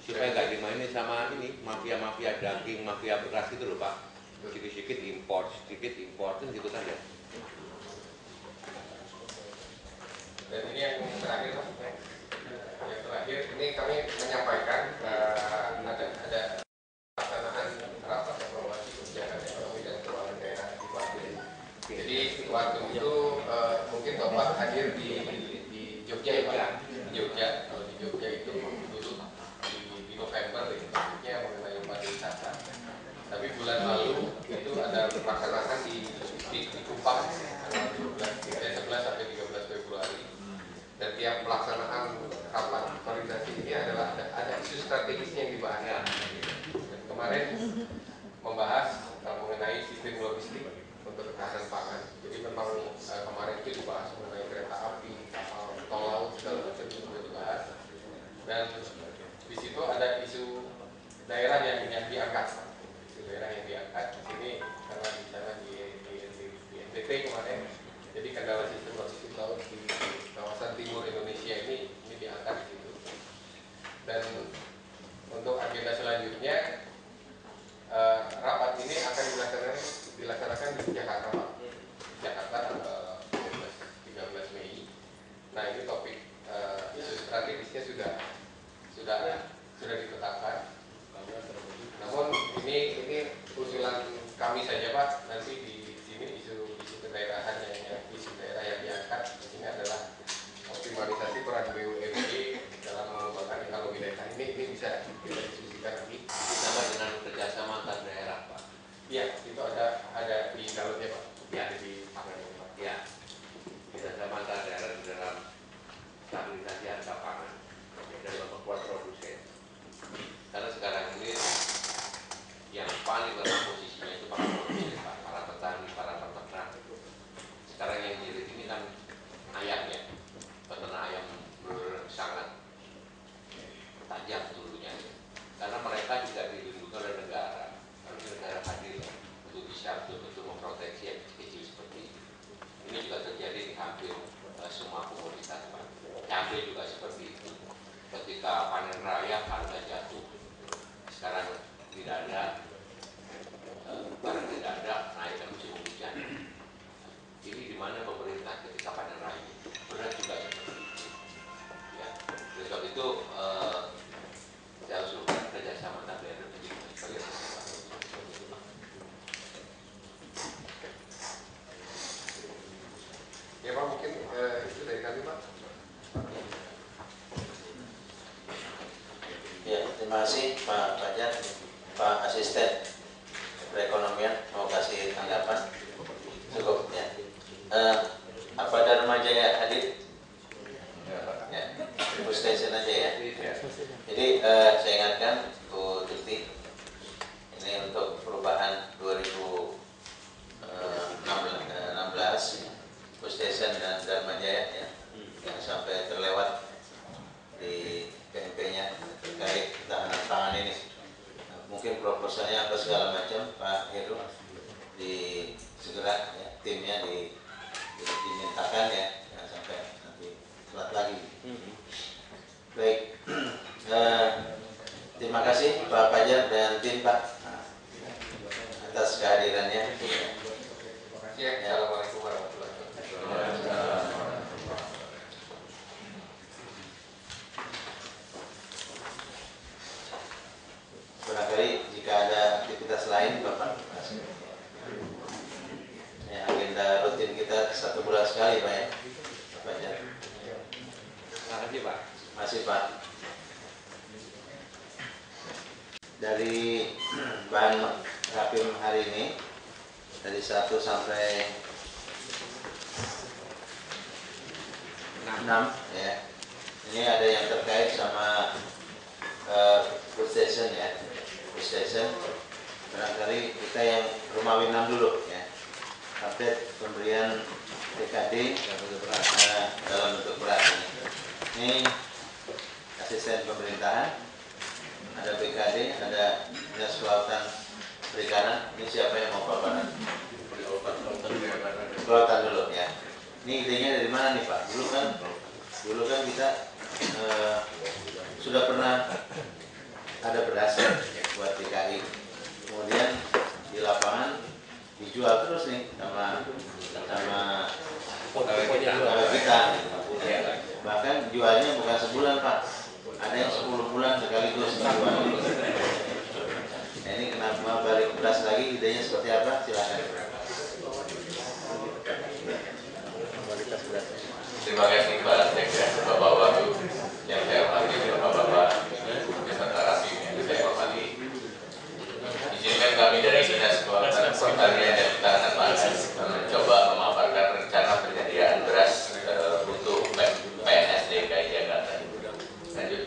[SPEAKER 4] Supaya nggak dimainin sama ini mafia-mafia daging, mafia beras gitu loh Pak. Sedikit-sedikit impor kan gitu kan ya.
[SPEAKER 2] Dan ini yang terakhir Pak. Yang terakhir ini kami menyampaikan ada pelaksanaan rapat evaluasi kebijakan ekonomi dan keuangan daerah di Batu. Jadi waktu itu mungkin Bapak hadir di Jogja ya Pak. Di Jogja, kalau di Jogja itu dulu di November itu topiknya mengenai pariwisata. Tapi bulan lalu itu ada pelaksanaan di Kupang tanggal 11 sampai 13 Februari. Dan tiap pelaksanaan rapat koordinasi ini adalah ada isu strategisnya yang dibahas. Dan kemarin membahas mengenai sistem logistik untuk ketahanan pangan. Jadi memang kemarin itu dibahas mengenai kereta api, kapal, tol laut segala macam itu juga dibahas. Dan di situ ada isu daerah yang diangkat. Daerah yang diangkat di sini karena di sana di NTT kemarin, jadi kendala sistem logistik laut di kawasan timur Indonesia ini diangkat di situ. Dan untuk agenda selanjutnya rapat ini akan dilaksanakan di Jakarta Pak. Jakarta tanggal 13 Mei. Nah ini topik isu strategisnya sudah ditetapkan. Namun ini usulan kami saja Pak, nanti di sini isu kedaerahan isu daerah yang diangkat di sini adalah optimalisasi peran BUMD dalam mengembangkan ekonomi daerah. Ini bisa kita diskusikan lagi.
[SPEAKER 4] Ditambah dengan kerjasama antar daerah Pak.
[SPEAKER 2] Iya, itu ada di dalamnya Pak.
[SPEAKER 4] Ya,
[SPEAKER 2] Ada di pangan Pak.
[SPEAKER 4] Ya, kerjasama antar daerah di dalam stabilisasi harga pangan dan memperkuat produsen. Karena sekarang ini yang paling lemah posisinya itu para produsen, para petani, para peternak. Sekarang yang jadi ini kan ayam ya, peternak ayam sangat tajam turunnya. Karena mereka juga dilindungi oleh negara, harus negara hadir untuk bisa betul-betul memproteksi yang kecil seperti ini. Ini juga terjadi di hampir semua komoditas Pak. Cabai juga seperti itu. Ketika panen raya harga jatuh. Sekarang tidak ada, barang tidak ada, naikkan musim hujan. Ini di mana pemerintah ketika panen raya berat juga seperti itu. Ya, oleh sebab itu saya usulkan kerjasama antar daerah sebagai
[SPEAKER 2] Ya Pak, mungkin itu dari kami Pak.
[SPEAKER 1] Ya, terima kasih Pak Fajar, Pak Asisten Perekonomian mau kasih tanggapan cukup ya. Apa Dharma Jaya hadir? Ya, Ibu Station aja ya. Jadi saya ingatkan Bu Tuti, ini untuk perubahan 2016 Bu Station dan Dharma Jaya ya, yang sampai terlewat di PMP-nya terkait ketahanan pangan ini. Mungkin proposalnya apa segala macam Pak Heru segera ya, timnya dimintakan ya, jangan sampai nanti telat lagi. Baik, terima kasih Pak Fajar dan tim Pak atas kehadirannya.
[SPEAKER 2] Terima kasih ya. Assalamualaikum warahmatullahi wabarakatuh.
[SPEAKER 1] Barangkali jika ada aktivitas lain Bapak, ya, agenda rutin kita 1 bulan sekali Pak ya, Pak Fajar.
[SPEAKER 4] Terima kasih Pak.
[SPEAKER 1] Masih Pak. Dari bahan Rapim hari ini dari 1 sampai 6 ya. Ini ada yang terkait sama food station ya. Food station. Barangkali kita yang Romawi 6 dulu ya. Update pemberian TKD dalam bentuk beras ini. Asisten pemerintahan, ada BKD, ada Dinas Kelautan Perikanan. Ini siapa yang mau paparan? Kelautan dulu ya. Ini idenya dari mana nih Pak? Dulu kan kita sudah pernah ada beras ya, buat DKI. Kemudian di lapangan dijual terus nih sama pegawai kita. Bahkan jualnya bukan sebulan Pak, ada yang 10 bulan sekaligus dijual. Nah, ini kenapa balik beras lagi? Idenya seperti apa? Silakan.
[SPEAKER 5] Terima kasih Pak Sekda, Bapak-Bapak yang saya hormati, Bapak-Bapak beserta rasim yang saya hormati. Izinkan kami dari Dinas Kelautan Pertanian dan Ketahanan Pangan mencoba memaparkan rencana penyediaan beras untuk PNS DKI Jakarta. Lanjut.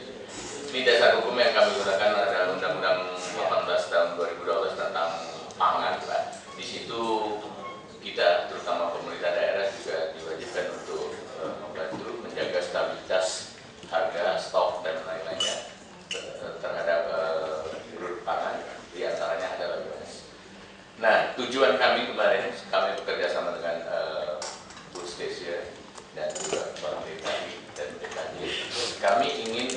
[SPEAKER 5] Ini dasar hukum yang kami gunakan adalah Undang-Undang 18 tahun 2012 tentang pangan, Pak. Di situ kita, terutama pemerintah daerah, juga diwajibkan untuk membantu menjaga stabilitas harga, stok, dan lain-lainnya terhadap produk pangan, diantaranya adalah beras. Nah, tujuan kami kemarin, kami bekerja sama dengan food station dan juga Bank DKI dan BKD. Kami ingin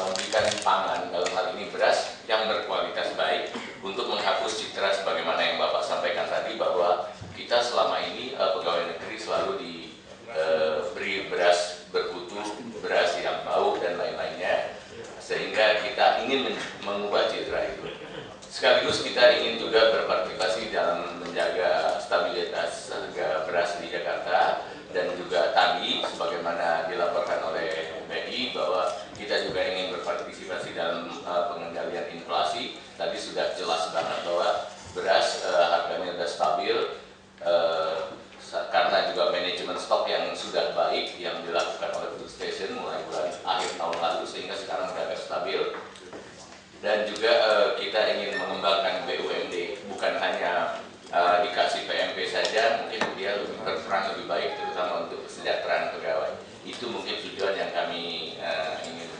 [SPEAKER 5] memberikan pangan, dalam hal ini beras, yang berkualitas baik untuk menghapus citra sebagaimana yang Bapak sampaikan tadi, bahwa kita selama ini pegawai negeri selalu diberi beras berkutu, beras yang bau dan lain-lainnya, sehingga kita ingin mengubah citra itu. Sekaligus kita ingin juga berpartisipasi dalam menjaga stabilitas harga beras di Jakarta, dan juga tadi sebagaimana dilaporkan oleh BI bahwa kita juga ingin berpartisipasi dalam pengendalian inflasi. Tadi sudah jelas banget bahwa beras harganya sudah stabil karena juga manajemen stok yang sudah baik yang dilakukan oleh food station mulai bulan akhir tahun lalu, sehingga sekarang sudah agak stabil. Dan juga kita ingin mengembangkan BUMD, bukan hanya dikasih PMP saja, mungkin dia lebih berperan lebih baik, terutama untuk kesejahteraan pegawai. Itu mungkin tujuan yang kami ingin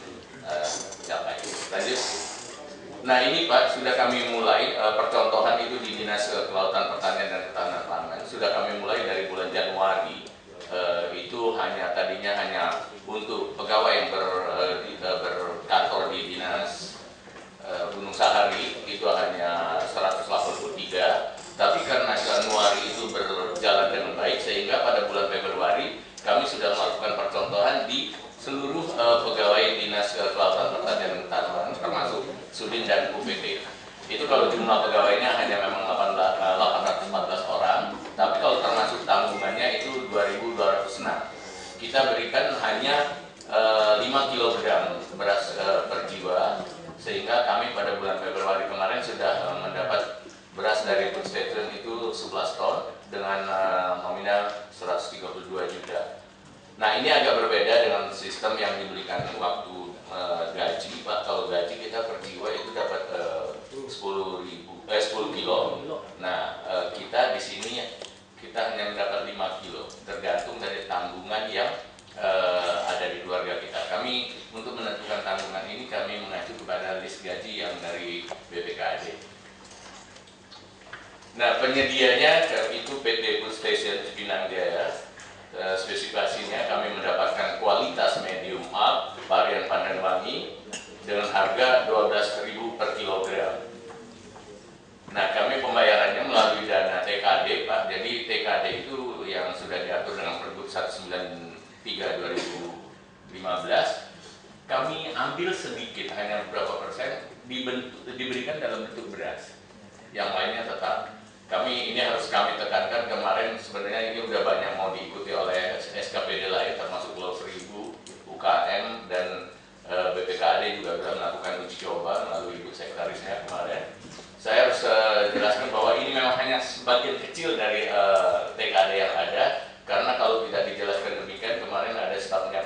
[SPEAKER 5] capai. Lanjut. Nah ini Pak, sudah kami mulai percontohan itu di Dinas Kelautan Pertanian dan Ketahanan Pangan. Sudah kami mulai dari bulan Januari. Itu tadinya hanya untuk pegawai yang berkantor di Dinas Gunung Sahari, itu hanya 183. Tapi karena Januari itu berjalan dengan baik, sehingga pada bulan Februari kami sudah melakukan percontohan di seluruh pegawai Dinas Kelautan Pertanian dan Ketahanan, termasuk Sudin dan UPT. Itu kalau jumlah pegawainya hanya memang 814 orang, tapi kalau termasuk tanggungannya itu 2.206. Kita berikan hanya 5 kg beras per jiwa, sehingga kami pada bulan Februari kemarin sudah mendapat beras dari food station itu 11 ton dengan nominal 132 juta. Nah ini agak berbeda dengan sistem yang diberikan waktu gaji, Pak. Kalau gaji kita per jiwa itu dapat 10 kilo. Nah kita di sini kita hanya mendapat 5 kilo, tergantung dari tanggungan yang ada di keluarga kita. Kami untuk menentukan tanggungan ini kami mengacu kepada list gaji yang dari BPKAD. Nah penyedianya itu PT Food Station Cipinang Jaya. Spesifikasinya kami mendapatkan kualitas medium up varian pandan wangi dengan harga 12.000 per kilogram. Nah kami pembayarannya melalui dana TKD, Pak. Jadi TKD itu yang sudah diatur dengan Pergub 193/2015. Kami ambil sedikit, hanya beberapa persen diberikan dalam bentuk beras. Yang lainnya tetap. Ini harus kami tekankan, kemarin sebenarnya ini udah banyak mau diikuti oleh SKPD lain, termasuk Pulau Seribu, UKM, dan BPKAD juga sudah melakukan uji coba melalui Ibu Sekretarisnya kemarin. Saya harus jelaskan bahwa ini memang hanya sebagian kecil dari TKD yang ada, karena kalau tidak dijelaskan demikian, kemarin ada stafnya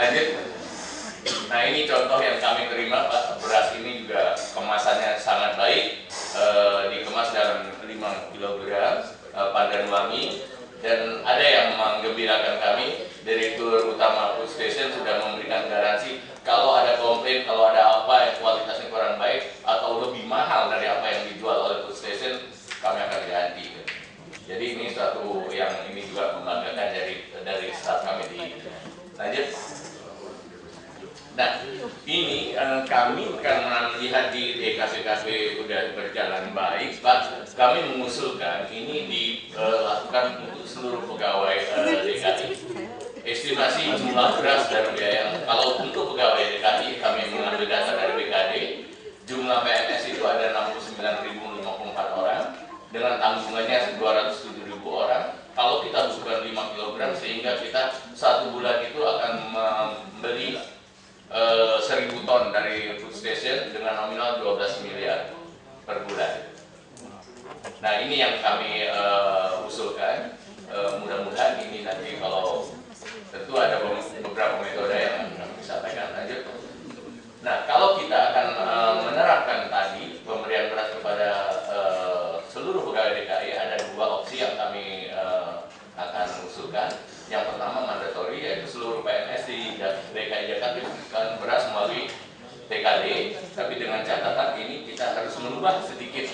[SPEAKER 5] Lanjut. Nah ini contoh yang kami terima Pak, beras ini juga kemasannya sangat baik, dikemas dalam 5 kg pandan wangi, dan ada yang menggembirakan kami, Direktur Utama Food Station sudah memberikan garansi kalau ada komplain, kalau ada apa yang kualitasnya kurang baik atau lebih mahal dari apa yang dijual oleh Food Station, kami akan ganti. Jadi ini suatu yang ini juga membanggakan dari staff kami di. Lanjut. Nah, ini kami karena melihat di DKCKP sudah berjalan baik, Pak, kami mengusulkan ini dilakukan untuk seluruh pegawai DKI. Estimasi jumlah beras dan biaya, kalau untuk pegawai DKI, kami mengambil data dari BKD, jumlah PNS itu ada 69.054 orang, dengan tanggungannya 207.000 orang. Kalau kita butuhkan 5 kg, sehingga kita 1 bulan itu akan membeli 1.000 ton dari Food Station dengan nominal 12 miliar per bulan. Nah ini yang kami usulkan. Mudah-mudahan ini nanti kalau tentu ada beberapa metode yang kami sampaikan. Lanjut. Nah kalau kita akan menerapkan tadi pemberian beras kepada seluruh pegawai DKI, ada 2 opsi yang kami akan usulkan. Yang pertama mandatori, yaitu seluruh PNS di DKI Jakarta diberikan beras melalui TKD, tapi dengan catatan ini kita harus merubah sedikit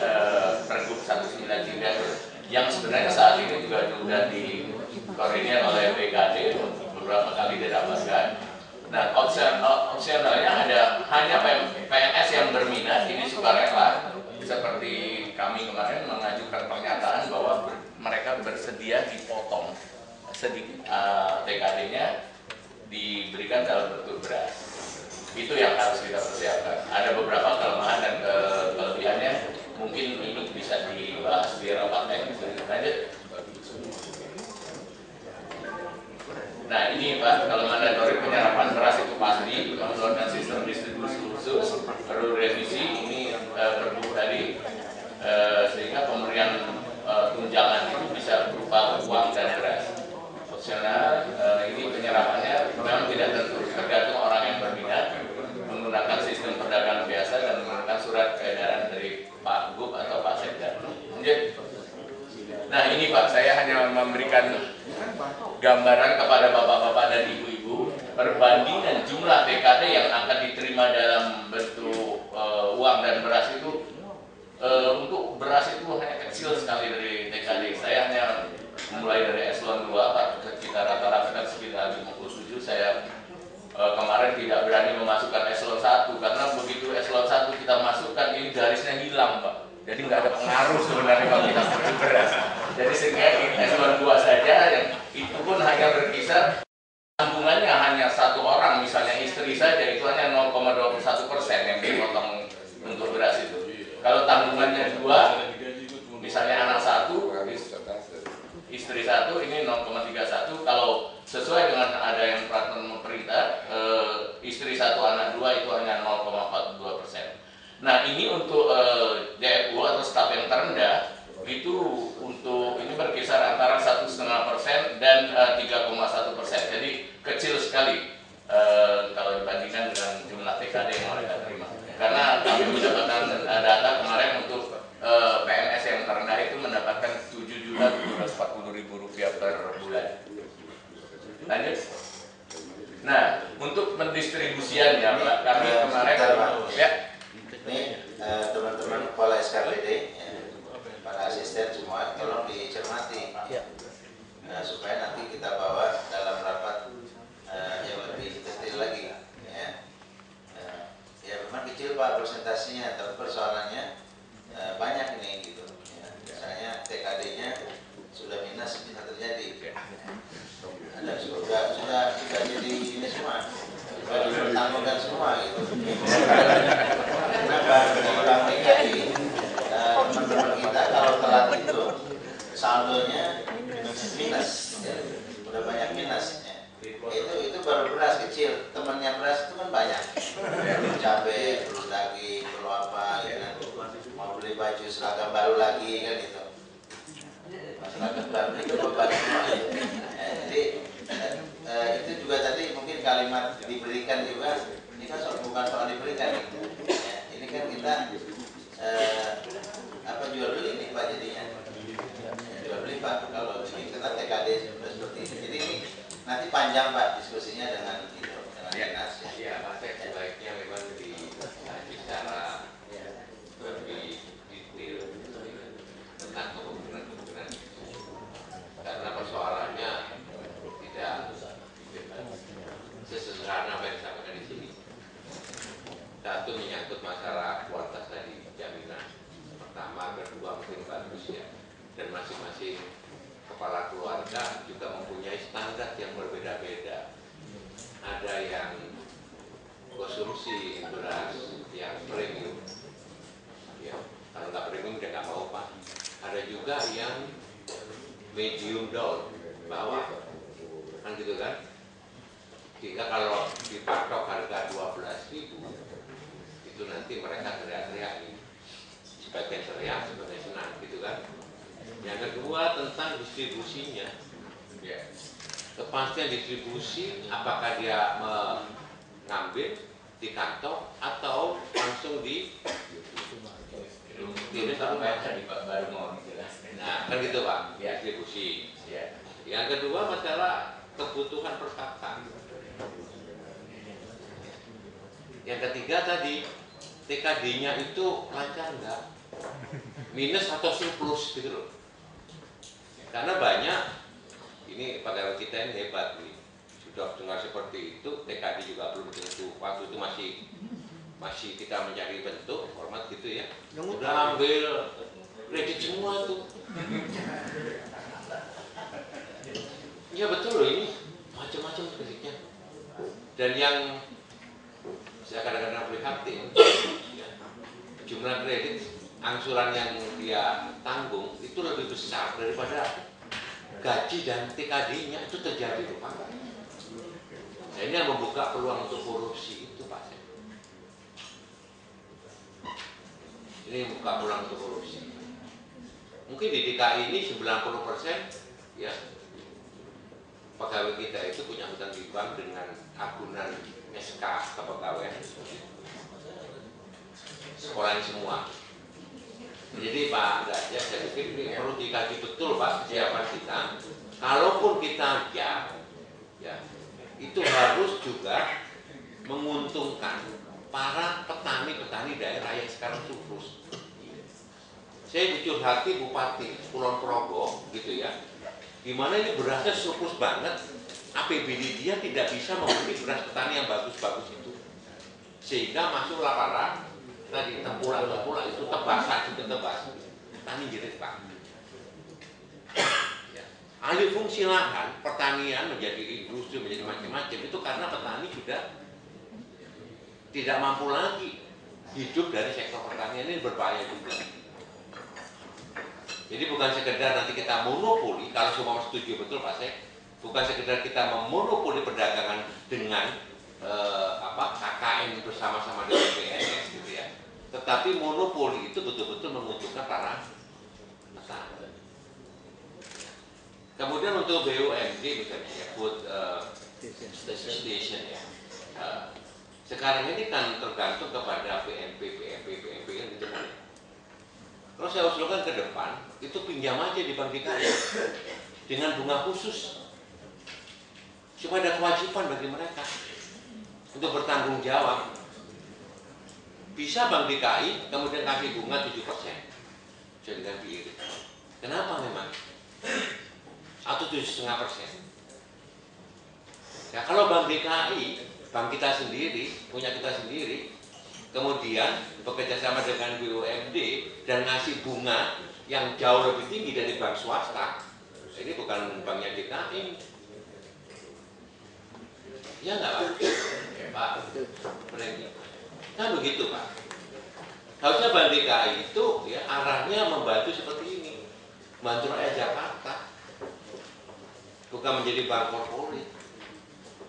[SPEAKER 5] Pergub 193 yang sebenarnya saat ini juga sudah dikoordinir oleh BKD beberapa kali didapatkan. Nah opsionalnya ada hanya PNS yang berminat, ini sukarela, seperti kami kemarin mengajukan pernyataan bahwa mereka bersedia dipotong sedikit TKD-nya diberikan dalam bentuk beras. Itu yang harus kita persiapkan. Ada beberapa kelemahan dan kelebihannya, mungkin ini bisa dibahas di rapat teknis. Lanjut. Nah ini Pak, kalau mandatori penyerapan beras itu pasti menurunkan sistem distribusi khusus, perlu revisi ini Pergub tadi, sehingga pemberian tunjangan itu bisa berupa uang dan beras. Opsional, ini penyerapannya memang tidak tentu, tergantung orang yang berminat, menggunakan sistem perdagangan biasa dan menggunakan surat edaran dari Pak Gub atau Pak Sekda. Lanjut. Nah ini Pak, saya hanya memberikan gambaran kepada bapak-bapak dan ibu-ibu perbandingan jumlah TKD yang akan diterima dalam bentuk uang dan beras itu. Untuk beras itu hanya kecil sekali dari TKD. Saya hanya mulai dari eselon 2, Pak, kita rata-rata sekitar 57. Saya kemarin tidak berani memasukkan eselon 1 karena begitu eselon 1 kita masukkan ini garisnya hilang, Pak. Jadi nggak ada pengaruh sebenarnya kalau kita pakai beras. Jadi sehingga eselon 2 saja yang itu pun hanya berkisar tanggungannya hanya 1 orang, misalnya istri saja itu hanya 0,21% yang dipotong untuk beras itu. Kalau tanggungannya 2, misalnya anak 1, istri 1, ini 0,31. Kalau sesuai dengan ada yang peraturan pemerintah, istri 1, anak 2 itu hanya 0,42%. Nah ini untuk DFU atau staf yang terendah itu untuk ini berkisar antara 1,5% dan 3,1%. Jadi kecil sekali kalau dibandingkan dengan jumlah TKD yang mereka terima. Karena kami mendapatkan data kemarin untuk PNS yang terendah itu mendapatkan Rp7.740.000 per bulan. Lanjut. Nah, untuk pendistribusiannya, Pak, kami kemarin ya.
[SPEAKER 1] Ini teman-teman kepala SKPD, para asisten semua, tolong dicermati, supaya nanti kita bawa dalam rapat yang lebih detail lagi. Ya memang kecil Pak presentasinya, tapi persoalannya banyak ini gitu. Misalnya TKD-nya sudah minus bisa terjadi. Ada sudah jadi ini semua, sudah dipertanggungkan semua gitu. Kenapa Bang TKD teman-teman kita kalau telat itu saldonya minus, ya. Udah banyak minus. Itu baru beras kecil, temannya beras itu kan banyak, perlu cabai, perlu daging, perlu apa gitu kan, mau beli baju seragam baru lagi kan itu, seragam baru itu beban semua. Jadi itu juga tadi mungkin kalimat diberikan juga, ini kan bukan soal diberikan gitu. Ya, ini kan kita jual beli ini Pak jadinya. Jual beli Pak kalau ini karena TKD seperti ini. Jadi ini nanti panjang Pak diskusinya dengan dinas.
[SPEAKER 4] Ya, Pak Sek, sebaiknya memang dikaji secara lebih detail tentang kemungkinan karena persoalannya tidak sesederhana apa yang disampaikan di sini. Satu menyangkut masalah kualitas tadi jaminan pertama, kedua mungkin bagus ya, dan masing-masing kepala keluarga juga mempunyai standar yang berbeda-beda. Ada yang konsumsi beras yang premium, ya kalau nggak premium dia nggak mau Pak. Ada juga yang medium down bawah, kan gitu kan? Sehingga kalau dipatok harga 12.000 itu nanti mereka teriak-teriak nih, sebagian teriak, sebagian senang, gitu kan? Yang kedua tentang distribusinya, ya. Kepastian distribusi, apakah dia mengambil di kantong atau langsung di
[SPEAKER 5] Ini sampai tadi Pak baru mau dijelaskan.
[SPEAKER 4] nah kan gitu Pak, distribusi.
[SPEAKER 5] Ya.
[SPEAKER 4] Yang kedua masalah kebutuhan perkataan. Yang ketiga tadi TKD-nya itu lancar nggak? Minus atau surplus gitu loh. Karena banyak, ini pegawai kita ini hebat nih, sudah dengar seperti itu, TKD juga belum tentu, waktu itu masih kita mencari bentuk, format gitu ya, udah ambil kredit semua tuh. Ya betul loh, ini macam-macam kreditnya. Dan yang saya kadang-kadang prihatin, ya, jumlah kredit angsuran yang dia tanggung itu lebih besar daripada gaji dan TKD-nya itu terjadi tuh Pak. Nah, ini yang membuka peluang untuk korupsi itu Pak. Ini membuka peluang untuk korupsi. Mungkin di DKI ini 90% ya pegawai kita itu punya hutang di bank dengan agunan SK kepegawaian sekolahnya semua. Jadi Pak Gajah, saya pikir ini perlu dikaji betul Pak kesiapan kita. Kalaupun kita ya itu harus juga menguntungkan para petani-petani daerah yang sekarang surplus. Saya dicurhati Bupati Kulon Progo gitu ya, dimana ini berasnya surplus banget, APBD dia tidak bisa membeli beras petani yang bagus-bagus itu, sehingga masuk laparan tadi tempura itu tebasan itu tebas, petani jerit Pak. Ya. Alih fungsi lahan pertanian menjadi industri menjadi macam-macam itu karena petani sudah tidak mampu lagi hidup dari sektor pertanian, ini berbahaya juga. Jadi bukan sekedar nanti kita monopoli, kalau semua setuju betul Pak Sek, bukan sekedar kita memonopoli perdagangan dengan KKN bersama-sama dengan BNS gitu ya. Tetapi monopoli itu betul-betul menguntungkan para petani. Kemudian untuk BUMD misalnya ya, food station ya. Sekarang ini kan tergantung kepada PNP kan gitu kan. Kalau saya usulkan ke depan, itu pinjam aja di Bank DKI dengan bunga khusus, supaya ada kewajiban bagi mereka untuk bertanggung jawab. Bisa Bank DKI kemudian kasih bunga 7%, bisa diganti irit. Kenapa memang? Atau 7,5%. Ya kalau Bank DKI, bank kita sendiri, punya kita sendiri, kemudian bekerja sama dengan BUMD dan ngasih bunga yang jauh lebih tinggi dari bank swasta, ini bukan banknya DKI. Ya nggak Pak? Ya Pak, nah begitu Pak. Harusnya Bank DKI itu ya arahnya membantu seperti ini, membantu rakyat Jakarta, bukan menjadi bank korporat,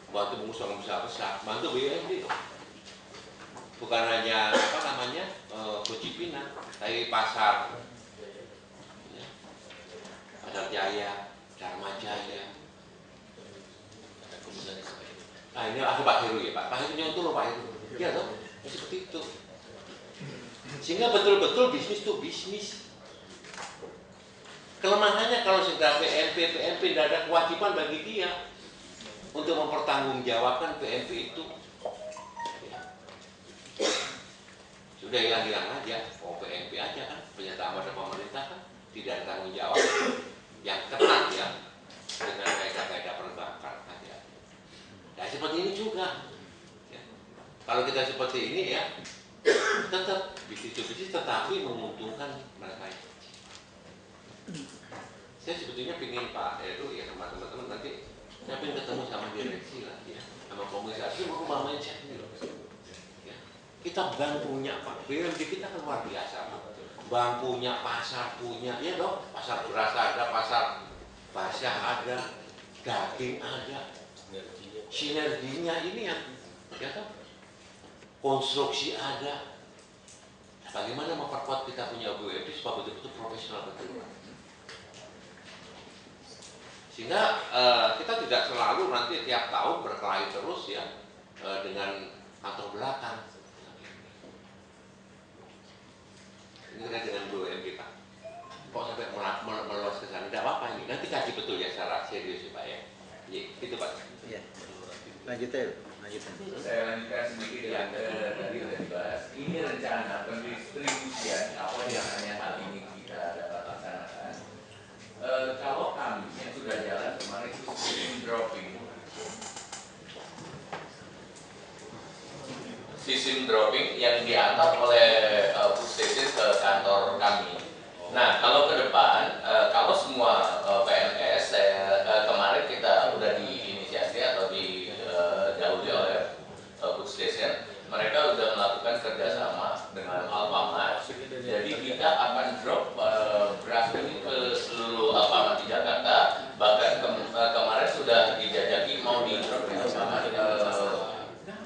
[SPEAKER 4] bantu pengusaha besar-besar, bantu BUMD, bukan hanya Bocipinang, tapi pasar Jaya, Dharma Jaya, kemudian Nah ini aku Pak Heru ya Pak. Pak Heru nyontoh loh Pak Heru. Iya toh, seperti itu. Sehingga betul-betul bisnis itu bisnis. Kelemahannya kalau sudah PMP tidak ada kewajiban bagi dia untuk mempertanggungjawabkan PMP itu. Sudah hilang-hilang aja, PMP aja kan, pernyataan pada pemerintah kan tidak ada tanggung jawab yang ketat ya dengan kaidah-kaidah perbankan aja. Nah seperti ini juga. Ya. Kalau kita seperti ini ya, tetap bisnis tetapi menguntungkan mereka yang kecil. Saya sebetulnya ingin Pak Heru ya sama teman-teman nanti saya ingin ketemu sama direksi lah ya, sama komisaris merubah mindset ini loh. Ya. Kita bank punya Pak, BUMD kita kan luar biasa Pak. Bank punya, pasar punya, ya dong, pasar beras ada, pasar basah ada, daging ada, sinerginya ini yang, ya toh, konstruksi ada. Bagaimana memperkuat kita punya BUMD supaya betul-betul profesional betul. Sehingga kita tidak selalu nanti tiap tahun berkelahi terus ya dengan kantor belakang. Ini kan dengan BUMD Pak. Kok sampai meluas ke sana? Tidak apa-apa ini. Nanti kaji betul ya secara serius ya Pak ya. Iya, itu Pak. Iya.
[SPEAKER 6] Lanjutkan.
[SPEAKER 5] Saya lanjutkan sedikit ya tadi sudah dibahas. Ini rencana pendistribusian apa yang hanya hal ini kita dapat laksanakan. Kalau kami yang sudah jalan kemarin itu sistem dropping yang diantar oleh food station ke kantor kami. Nah, kalau ke depan, kalau semua PNS kemarin kita udah diinisiasi atau didahului oleh food station, mereka sudah melakukan kerjasama dengan Alfamart. Jadi kita akan drop beras ini ke seluruh Alfamart di Jakarta. Bahkan kemarin sudah dijajaki mau di drop di Alfamart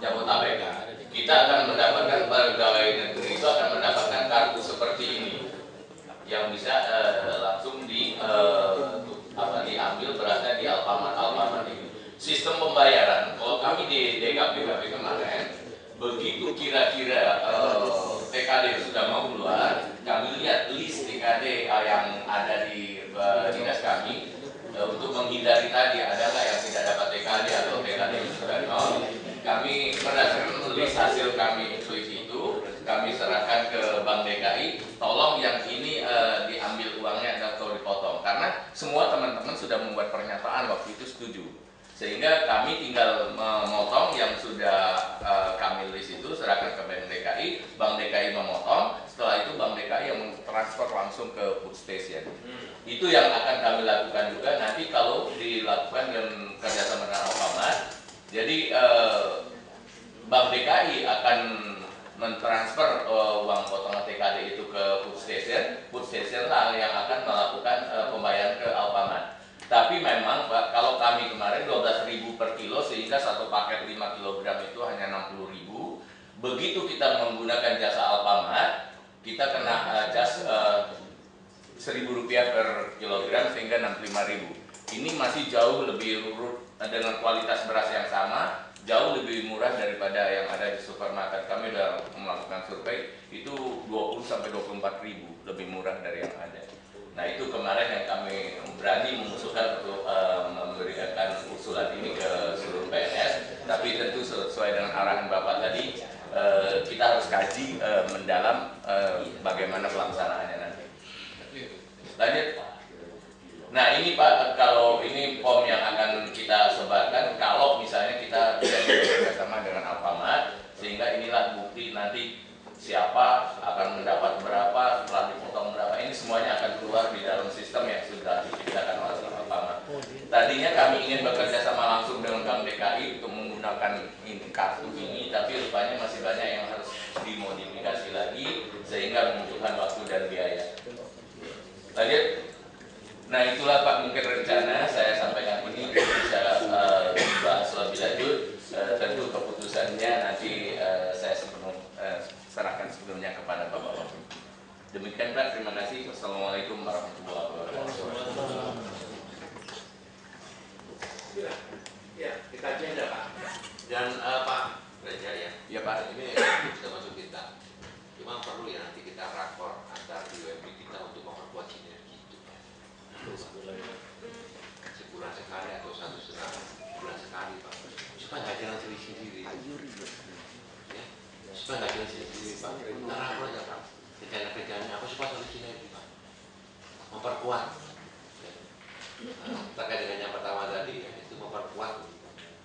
[SPEAKER 5] Jabodetabek. Kita akan mendapatkan pegawai negeri itu akan mendapatkan kartu seperti ini yang bisa langsung diambil berasnya di Alfamart ini. Sistem pembayaran kalau kami di DKPKP kemarin begitu kira-kira TKD sudah mau keluar, kami lihat list TKD yang ada di dinas kami untuk menghindari tadi ada nggak yang tidak dapat TKD atau TKD sudah nol. Kami berdasarkan list hasil kami intuisi itu, kami serahkan ke Bank DKI, tolong yang ini diambil uangnya atau dipotong. Karena semua teman-teman sudah membuat pernyataan waktu itu setuju. Sehingga kami tinggal memotong yang sudah kami list itu, serahkan ke Bank DKI memotong, setelah itu Bank DKI yang transfer langsung ke food station. Itu yang akan kami lakukan juga nanti kalau dilakukan dengan kerjasama dengan Alfamart. Jadi Bank DKI akan mentransfer uang potongan TKD itu ke food station lah yang akan melakukan pembayaran ke Alfamart. Tapi memang Pak, kalau kami kemarin 12.000 per kilo sehingga satu paket 5 kg itu hanya 60.000. Begitu kita menggunakan jasa Alfamart, kita kena jas Rp1.000 per kilogram sehingga 65.000. Ini masih jauh lebih dengan kualitas beras yang sama, jauh lebih murah daripada yang ada di supermarket. Kami sudah melakukan survei, itu 20 sampai 24.000 lebih murah dari yang ada. Nah itu kemarin yang kami berani mengusulkan untuk memberikan usulan ini ke seluruh PNS, tapi tentu sesuai dengan arahan Bapak tadi, kita harus kaji mendalam bagaimana pelaksanaannya nanti. Lanjut. Nah ini Pak, kalau ini form yang akan kita sebarkan, kalau misalnya kita tidak bekerjasama dengan Alfamart, sehingga inilah bukti nanti siapa akan mendapat berapa, setelah dipotong berapa, ini semuanya akan keluar di dalam sistem yang sudah diciptakan oleh Alfamart. Tadinya kami ingin bekerja sama langsung dengan Bank DKI untuk menggunakan kartu ini, tapi rupanya masih banyak yang harus dimodifikasi lagi, sehingga membutuhkan waktu dan biaya. Lanjut. Nah itulah Pak mungkin rencana saya sampaikan ini bisa bahas lebih lanjut. Tentu keputusannya nanti saya serahkan sebelumnya kepada Bapak. Demikian Pak, terima kasih. Wassalamualaikum warahmatullahi wabarakatuh.
[SPEAKER 4] Ya, kita aja Pak. Pak, ini kita masuk kita. Cuma perlu ya nanti kita rakor antar BUMD kita untuk memperkuat sinergi itu. Sebulan sekali atau 1,5 bulan sekali Pak. Supaya nggak jalan sendiri-sendiri. Ya, supaya nggak jalan sendiri-sendiri Pak. Kita rakor aja Pak. Kerjaan-kerjaannya apa supaya saling sinergi Pak. Memperkuat. Ya. Terkait dengan yang pertama tadi, ya, itu memperkuat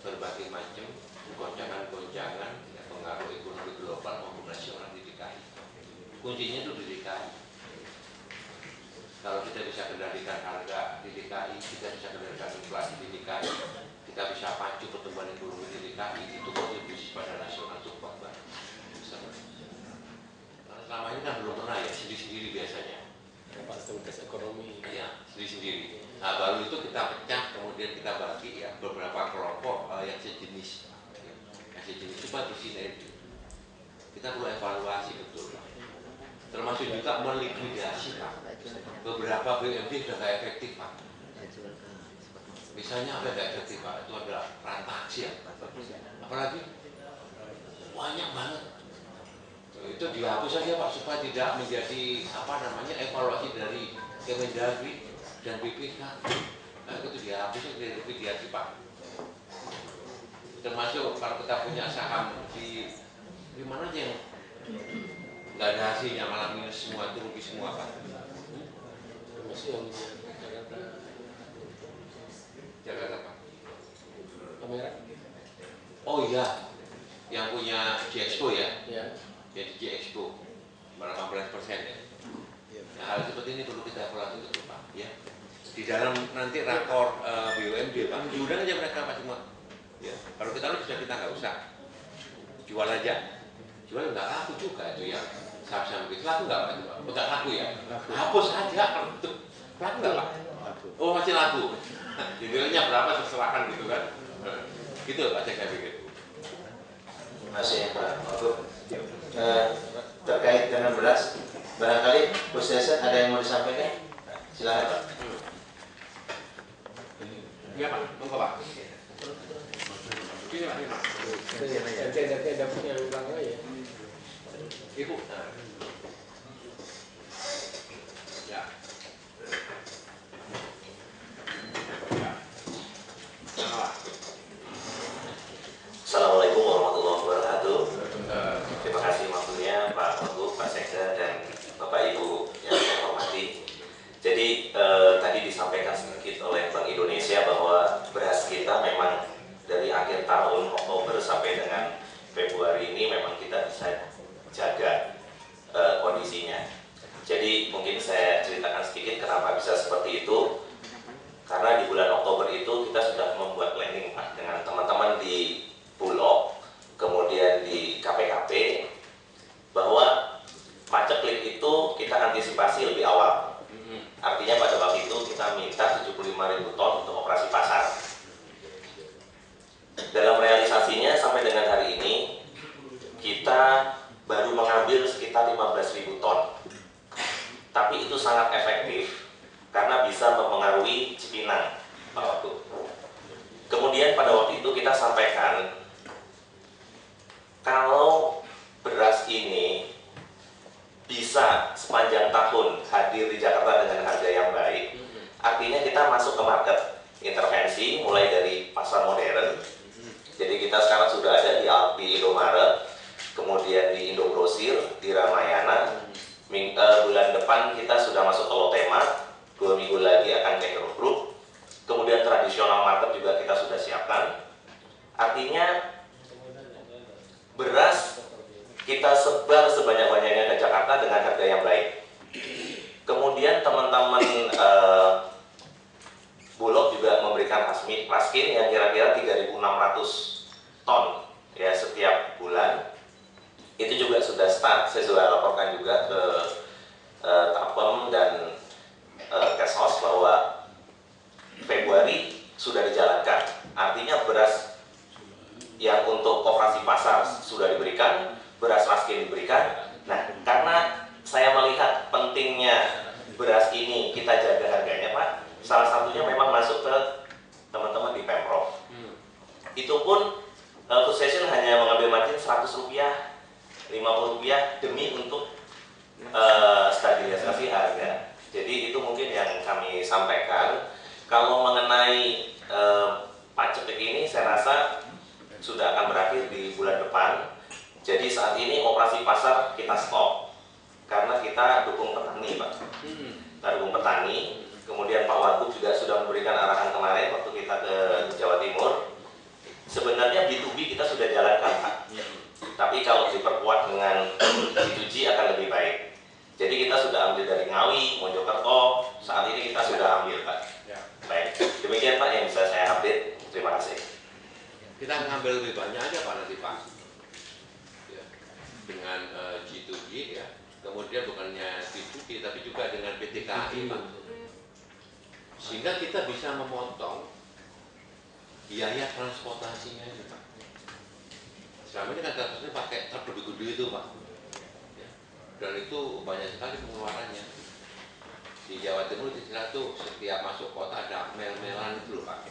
[SPEAKER 4] berbagai macam goncangan-goncangan ya, pengaruh ekonomi global maupun nasional di DKI. Kuncinya itu di DKI. Kalau kita bisa kendalikan harga di DKI, kita bisa kendalikan inflasi di DKI, kita bisa pacu pertumbuhan ekonomi di DKI, itu kontribusi pada nasional itu kuat banget. Karena selama ini kan belum pernah ya, sendiri-sendiri biasanya.
[SPEAKER 2] Pak, stabilitas ekonomi.
[SPEAKER 4] Ya, sendiri-sendiri. Nah, baru itu kita pecah, kemudian kita bagi ya beberapa kelompok yang sejenis. Yang sejenis itu Pak, bersinergi. Kita perlu evaluasi betul Pak. Termasuk juga melikuidasi Pak. Beberapa BUMD sudah nggak efektif Pak. Misalnya apa yang nggak efektif Pak? Itu adalah transaksi ya. Apalagi banyak banget. Itu dihapus saja Pak supaya tidak menjadi apa namanya evaluasi dari Kemendagri dan BPK. Nah, itu dihapus saja dari likuidasi Pak. Termasuk kalau kita punya saham di mana aja yang nggak ada hasilnya malah minus semua, itu rugi semua Pak.
[SPEAKER 2] Termasuk yang Jakarta.
[SPEAKER 4] Jakarta Pak.
[SPEAKER 2] Kamera.
[SPEAKER 4] Oh iya, yang punya G-Expo ya.
[SPEAKER 2] Ya.
[SPEAKER 4] Jadi G-Expo 18% ya. Nah, hal seperti ini perlu kita evaluasi betul Pak ya. Di dalam nanti rakor BUMD Pak, diundang aja mereka Pak semua. Ya. Kalau kita lu bisa, kita nggak usah jual aja. Jual nggak laku juga itu ya. Saham-saham gitu laku nggak Pak? Nggak laku ya. Hapus aja kalau itu laku nggak Pak? Oh masih laku. Nilainya berapa terserahkan gitu kan? Gitu Pak saya pikir.
[SPEAKER 1] Terima kasih Pak Wagub. Terkait dengan beras, barangkali Gus Desa ada yang mau disampaikan? Silakan Pak.
[SPEAKER 4] Iya Pak, monggo Pak. Ini Pak, ini Pak.
[SPEAKER 2] Nanti ada punya ulang ya.
[SPEAKER 4] Ibu. Ya.
[SPEAKER 6] Assalamualaikum warahmatullahi wabarakatuh. Terima kasih waktunya Pak Wagub, Pak Sekda, dan Bapak Ibu yang saya hormati. Jadi tadi disampaikan sedikit oleh Bank Indonesia bahwa beras kita memang dari akhir tahun Oktober sampai dengan Februari ini memang kita bisa jaga kondisinya. Jadi mungkin saya ceritakan sedikit kenapa bisa seperti itu. Karena di bulan Oktober itu kita sudah membuat planning Pak dengan teman-teman di Bulog, kemudian di KPKP, bahwa paceklik itu kita antisipasi lebih awal. Artinya pada waktu itu kita minta 75.000 ton untuk operasi pasar. Dalam realisasinya sampai dengan hari ini kita baru mengambil sekitar 15.000 ton. Tapi itu sangat efektif karena bisa mempengaruhi Cipinang Pak Wagub. Kemudian pada waktu itu kita sampaikan kalau beras ini bisa sepanjang tahun hadir di Jakarta dengan harga yang baik, artinya kita masuk ke market intervensi mulai dari pasar modern. Jadi kita sekarang sudah ada di Indomaret, kemudian di Indogrosir, di Ramayana. Bulan depan kita sudah masuk ke Lotemat, 2 minggu lagi akan ke Hero Group. Kemudian tradisional market juga kita sudah siapkan. Artinya beras kita sebar sebanyak-banyaknya ke Jakarta dengan harga yang baik. Kemudian teman-teman Bulog juga memberikan raskin yang kira-kira 3.600 ton ya setiap bulan. Itu juga sudah start, saya sudah laporkan juga ke Tapem dan Kesos bahwa Februari sudah dijalankan. Artinya beras yang untuk operasi pasar sudah diberikan, beras raskin diberikan. Nah, karena saya melihat pentingnya beras ini kita jaga harganya Pak, salah satunya memang masuk ke teman-teman di Pemprov. Itu pun food station hanya mengambil margin 100 rupiah, 50 rupiah demi untuk stabilisasi harga. Jadi itu mungkin yang kami sampaikan. Kalau mengenai paceklik ini saya rasa sudah akan berakhir di bulan depan. Jadi saat ini operasi pasar kita stop karena kita dukung petani, Pak. Kita dukung petani. Kemudian Pak Wagub juga sudah memberikan arahan kemarin waktu kita ke Jawa Timur. Sebenarnya B2B kita sudah jalankan, Pak. Tapi kalau diperkuat dengan B2G akan lebih baik. Jadi kita sudah ambil dari Ngawi, Mojokerto, saat ini kita sudah ambil, Pak. Baik, demikian Pak yang bisa saya update. Terima kasih.
[SPEAKER 4] Kita ngambil lebih banyak aja Pak nanti Pak. Ya. Dengan G2G ya. Kemudian bukannya B2B tapi juga dengan PT KAI Pak. Sehingga kita bisa memotong biaya transportasinya ini Pak. Selama ini kan transportasinya pakai truk lebih gede itu Pak. Ya. Dan itu banyak sekali pengeluarannya. Di Jawa Timur istilah tuh setiap masuk kota ada mel-melan itu loh Pak.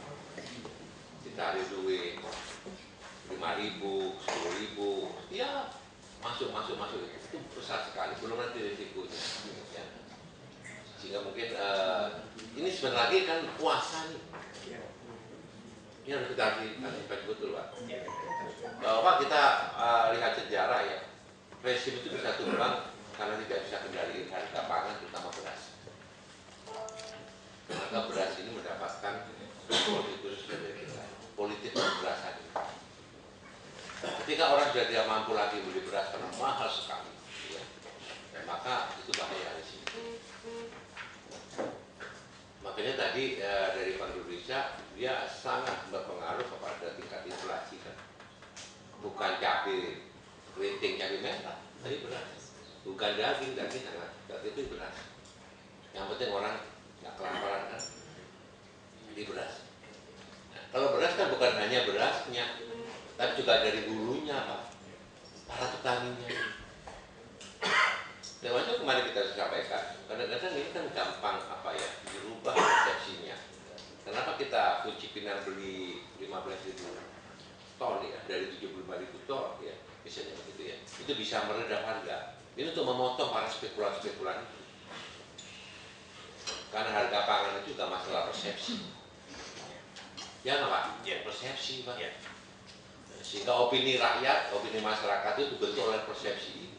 [SPEAKER 4] Ditarik duit 5.000, 10.000, ya masuk itu besar sekali, belum nanti risikonya. Ya. Sehingga mungkin ini sebentar lagi kan puasa nih. Ini harus kita antisipasi betul Pak. Bahwa kita lihat sejarah ya, rezim itu bisa tumbang karena tidak bisa kendalikan harga pangan terutama beras. Maka beras ini mendapatkan politik khusus dari kita, politik berasan. Ketika orang sudah tidak mampu lagi beli beras karena mahal sekali, ya, maka itu bahaya di sini. Makanya tadi dari Bank Indonesia dia sangat berpengaruh kepada tingkat inflasi kan. Bukan cabai keriting, cabai merah, tapi beras. Bukan daging sangat, tapi beras. Yang penting orang nggak kelaparan kan, di beras. Nah, kalau beras kan bukan hanya berasnya, tapi juga dari hulunya Pak, para petaninya. Nah, itu kemarin kita sampaikan. Kadang-kadang ini kan gampang dirubah persepsinya. Kenapa kita kunci Pinang beli 15.000 ton ya, dari 75.000 ton ya, misalnya begitu ya. Itu bisa meredam harga. Ini untuk memotong para spekulan-spekulan itu. Karena harga pangan itu juga masalah persepsi. Ya nggak Pak? Ya, persepsi Pak. Ya. Sehingga opini rakyat, opini masyarakat itu dibentuk oleh persepsi.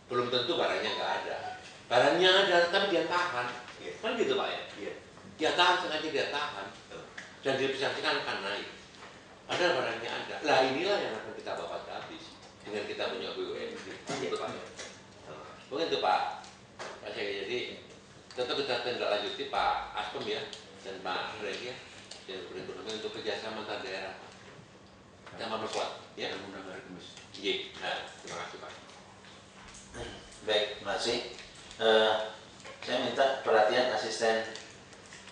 [SPEAKER 4] Belum tentu barangnya nggak ada. Barangnya ada, tapi dia tahan. Ya. Kan gitu Pak ya? Ya. Dia tahan, sengaja dia tahan. Dan dia persepsikan akan naik. Padahal barangnya ada. Lah inilah yang akan kita babat habis dengan kita punya BUMD. Gitu Pak ya? Mungkin itu Pak. Jadi tetap kita tindak lanjuti Pak Aspem ya dan Pak Regi ya, dan berikutnya untuk kerjasama antar daerah dan memperkuat ya. Iya, terima kasih Pak.
[SPEAKER 1] Baik, terima kasih. Saya minta perhatian asisten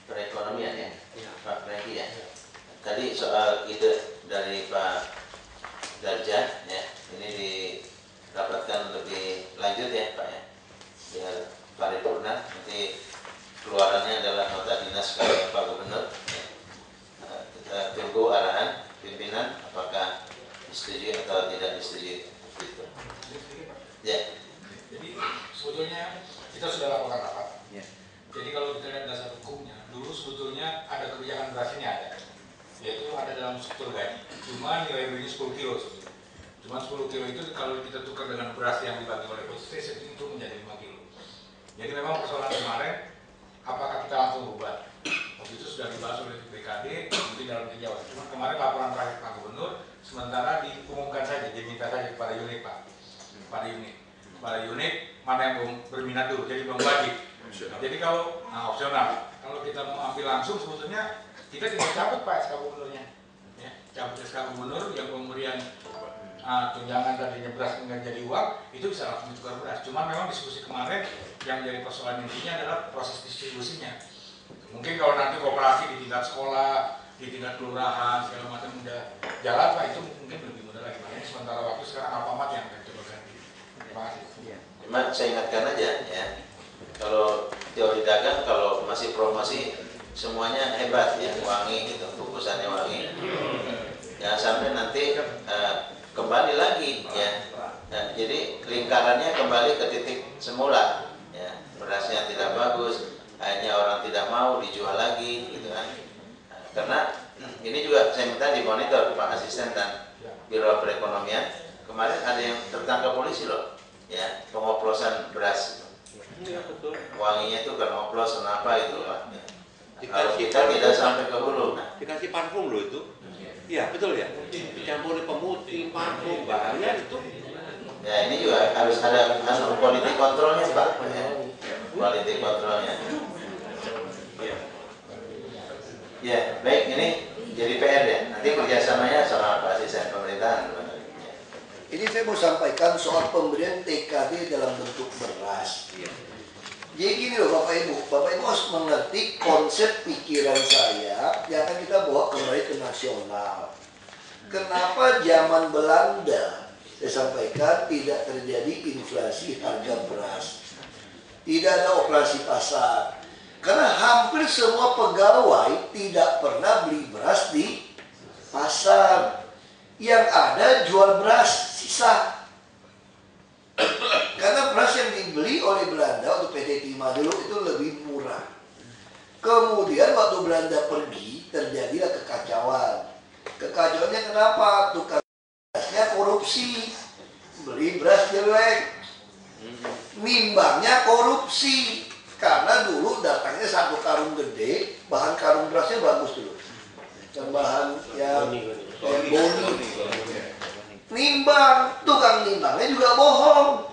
[SPEAKER 1] perekonomian ya, Pak Regi ya. Tadi soal ide dari Pak Darjan ya, ini dirapatkan lebih lanjut ya Pak ya, biar paripurna, nanti keluarannya adalah nota dinas ke Pak Gubernur. Kita tunggu arahan pimpinan apakah disetujui atau tidak disetujui. Gitu. Ya.
[SPEAKER 7] Jadi sebetulnya kita sudah lakukan rapat. Ya. Jadi kalau kita lihat dasar hukumnya, dulu sebetulnya ada kebijakan beras ini ada, yaitu ada dalam struktur gaji. Cuma nilai belinya 10 kilo sebetulnya. Cuma 10 kilo itu kalau kita tukar dengan beras yang dibagi oleh food station itu menjadi 5 kilo. Jadi memang persoalan kemarin, apakah kita langsung ubah? Waktu itu sudah dibahas oleh BKD, mungkin dalam tinjauan. Cuma kemarin laporan terakhir Pak Gubernur, sementara diumumkan saja, diminta saja kepada unit Pak, pada unit mana yang berminat dulu, jadi belum wajib. Jadi kalau opsional, kalau kita mau ambil langsung sebetulnya kita tidak cabut Pak SK Gubernurnya, ya, cabut SK Gubernur yang pemberian tunjangan tadinya beras kemudian jadi uang itu bisa langsung ditukar beras. Cuma memang diskusi kemarin yang menjadi persoalan intinya adalah proses distribusinya. Mungkin kalau nanti kooperasi di tingkat sekolah, di tingkat kelurahan segala macam udah jalan Pak, itu mungkin lebih mudah lagi. Makanya sementara waktu sekarang Alfamart yang akan coba ganti. Terima kasih.
[SPEAKER 1] Cuma saya ingatkan aja ya, kalau teori dagang kalau masih promosi semuanya hebat ya, wangi gitu, bungkusannya wangi. sampai nanti kembali lagi ya. Nah, jadi lingkarannya kembali ke titik semula ya. Berasnya tidak bagus, akhirnya orang tidak mau dijual lagi gitu kan. Nah, karena ini juga saya minta dimonitor Pak Asisten dan Biro Perekonomian. Kemarin ada yang tertangkap polisi loh ya, pengoplosan beras. Wanginya itu kan oplos kenapa itu Pak ya. Kalau kita tidak sampai ke hulu
[SPEAKER 4] dikasih parfum loh itu. Iya betul ya, dicampuri pemutih, parfum, bahaya itu.
[SPEAKER 1] Ya ini juga harus ada quality kontrolnya Pak ya. Quality kontrolnya. Ya baik, ini jadi PR ya, nanti kerjasamanya sama Pak Asisten Pemerintahan.
[SPEAKER 8] Ini saya mau sampaikan soal pemberian TKD dalam bentuk beras. Jadi gini loh Bapak Ibu harus mengerti konsep pikiran saya yang akan kita bawa kembali ke nasional. Kenapa zaman Belanda saya sampaikan tidak terjadi inflasi harga beras, tidak ada operasi pasar, karena hampir semua pegawai tidak pernah beli beras di pasar. Yang ada jual beras sisa. Karena beras yang dibeli oleh Belanda untuk PT Timah dulu itu lebih murah. Kemudian waktu Belanda pergi terjadilah kekacauan. Kekacauannya kenapa? Tukang berasnya korupsi, beli beras jelek, nimbangnya korupsi. Karena dulu datangnya satu karung gede, bahan karung berasnya bagus dulu. Dan bahan yang boni. Nimbang, tukang nimbangnya juga bohong.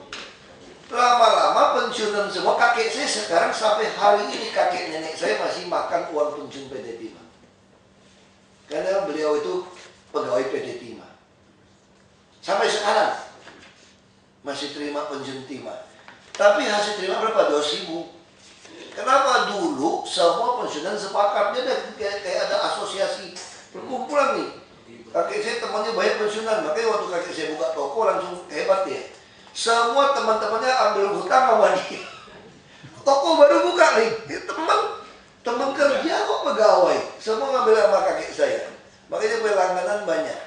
[SPEAKER 8] Lama-lama pensiunan semua. Kakek saya sekarang sampai hari ini kakek nenek saya masih makan uang pensiun PT Timah. Karena beliau itu pegawai PT Timah. Sampai sekarang masih terima pensiun Timah. Tapi hasil terima berapa? 2.000. Kenapa? Dulu semua pensiunan sepakat. Dia kayak ada asosiasi perkumpulan nih. Kakek saya temannya banyak pensiunan, makanya waktu kakek saya buka toko langsung hebat ya. Semua teman-temannya ambil hutang sama dia. Toko baru buka nih, teman kerja kok pegawai, semua ngambil sama kakek saya. Makanya pelangganan banyak.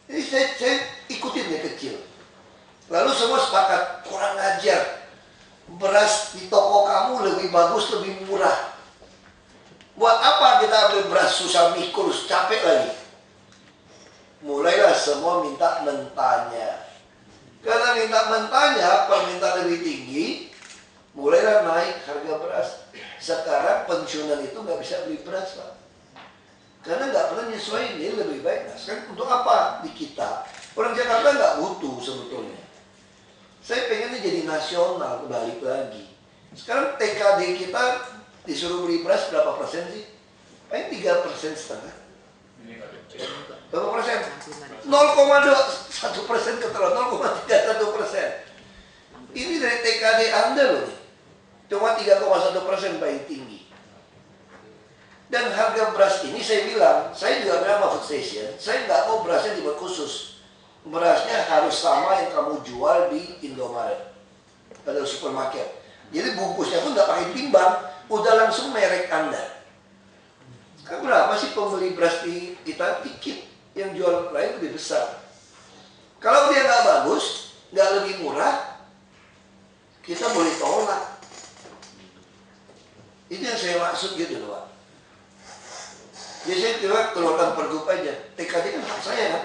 [SPEAKER 8] Jadi saya ikutin dia kecil. Lalu semua sepakat, kurang ajar. Beras di toko kamu lebih bagus, lebih murah. Buat apa kita ambil beras susah mikul, capek lagi. Mulailah semua minta mentahnya. Karena minta mentahnya, permintaan lebih tinggi, mulailah naik harga beras. Sekarang pensiunan itu nggak bisa beli beras Pak. Karena nggak pernah nyesuaiin, ini lebih baik. Nah, sekarang untuk apa di kita? Orang Jakarta nggak butuh sebetulnya. Saya pengennya jadi nasional, balik lagi. Sekarang TKD kita disuruh beli beras berapa persen sih? Paling 3,5%. Berapa persen? 0,21% keterlaluan, 0,31%. Ini dari TKD Anda loh. Cuma 3,1% paling tinggi. Dan harga beras ini saya bilang, saya juga bilang sama Food Station, saya nggak mau berasnya dibuat khusus. Berasnya harus sama yang kamu jual di Indomaret atau supermarket. Jadi bungkusnya pun nggak pakai timbang, udah langsung merek Anda. Kan berapa sih pembeli beras di kita? Dikit. Yang jual lain lebih besar. Kalau dia nggak bagus, nggak lebih murah, kita boleh tolak. Ini yang saya maksud gitu loh Pak. Jadi saya kira keluarkan pergub aja. TKD kan hak saya kan.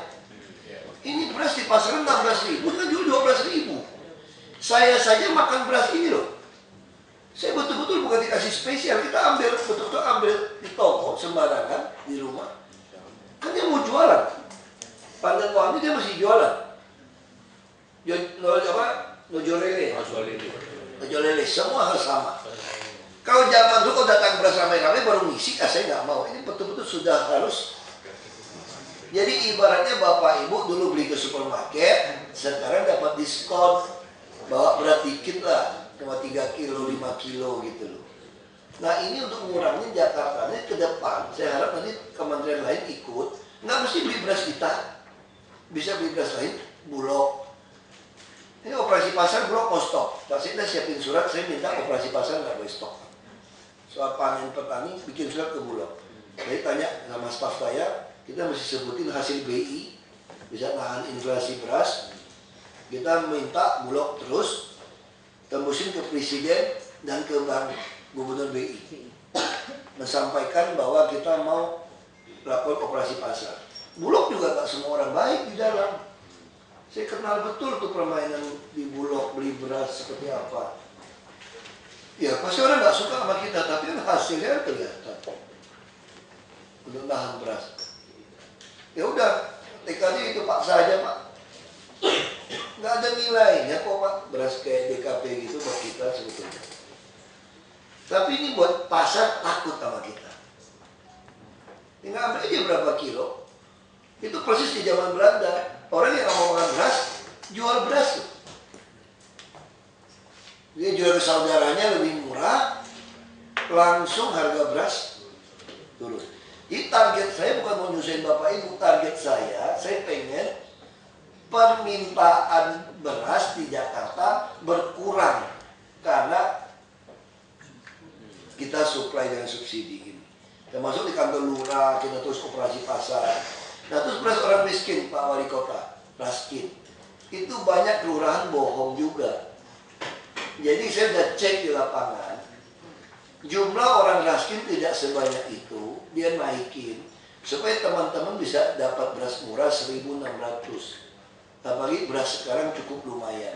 [SPEAKER 8] Ini beras di pasaran 16.000, kan jual 12.000. Saya saja makan beras ini loh. Saya betul-betul bukan dikasih spesial, kita ambil, betul-betul ambil di toko sembarangan di rumah. Kan dia mau jualan. Pandan wangi dia masih jualan. Nojo lele, semua harus sama. Kalau zaman dulu kalau datang beras ramai-ramai baru ngisi, saya nggak mau. Ini betul-betul sudah harus. Jadi ibaratnya Bapak Ibu dulu beli ke supermarket, sekarang dapat diskon, bawa berat dikit lah, cuma 3 kilo, 5 kilo gitu loh. Nah ini untuk mengurangi Jakarta ini ke depan, saya harap nanti kementerian lain ikut, nggak mesti beli beras kita, bisa beli beras lain, Bulog. Ini operasi pasar Bulog mau stok, Pak Sekda siapin surat, saya minta operasi pasar nggak boleh stok. Soal panen petani, bikin surat ke Bulog. Jadi tanya sama staf saya, kita mesti sebutin hasil BI, bisa nahan inflasi beras. Kita minta Bulog terus tembusin ke Presiden dan ke Bank Gubernur BI, menyampaikan bahwa kita mau lakukan operasi pasar. Bulog juga gak semua orang baik di dalam. Saya kenal betul tuh permainan di Bulog, beli beras seperti apa. Ya pasti orang gak suka sama kita, tapi kan hasilnya kelihatan untuk nahan beras. Ya udah, TKD itu paksa aja Pak. Nggak ada nilainya kok Pak, beras kayak DKP gitu buat kita sebetulnya. Tapi ini buat pasar takut sama kita. Tinggal ambil aja berapa kilo. Itu persis di zaman Belanda. Orang yang mau makan beras, jual beras tuh. Dia jual ke saudaranya lebih murah, langsung harga beras turun. Jadi target saya bukan mau nyusahin Bapak Ibu, target saya pengen permintaan beras di Jakarta berkurang karena kita supply dengan subsidi ini. Termasuk di kantor lurah, kita terus operasi pasar. Nah terus beras orang miskin, Pak Wali Kota, raskin. Itu banyak kelurahan bohong juga. Jadi saya sudah cek di lapangan, jumlah orang raskin tidak sebanyak itu, dia naikin supaya teman-teman bisa dapat beras murah 1.600. Apalagi beras sekarang cukup lumayan.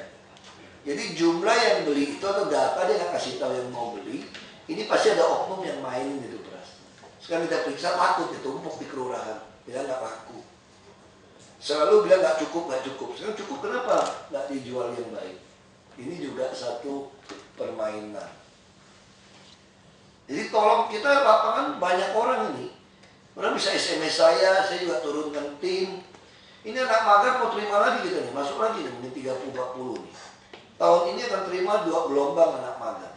[SPEAKER 8] Jadi jumlah yang beli itu atau data dia nggak kasih tahu yang mau beli, ini pasti ada oknum yang mainin itu beras. Sekarang kita periksa takut ditumpuk di kelurahan, bilang nggak laku. Selalu bilang nggak cukup. Sekarang cukup kenapa nggak dijual yang baik? Ini juga satu permainan. Jadi tolong kita lapangan banyak orang ini. Orang bisa SMS saya juga turunkan tim. Ini anak magang mau terima lagi kita nih, masuk lagi nih, mungkin 30-40 nih. Tahun ini akan terima 2 gelombang anak magang.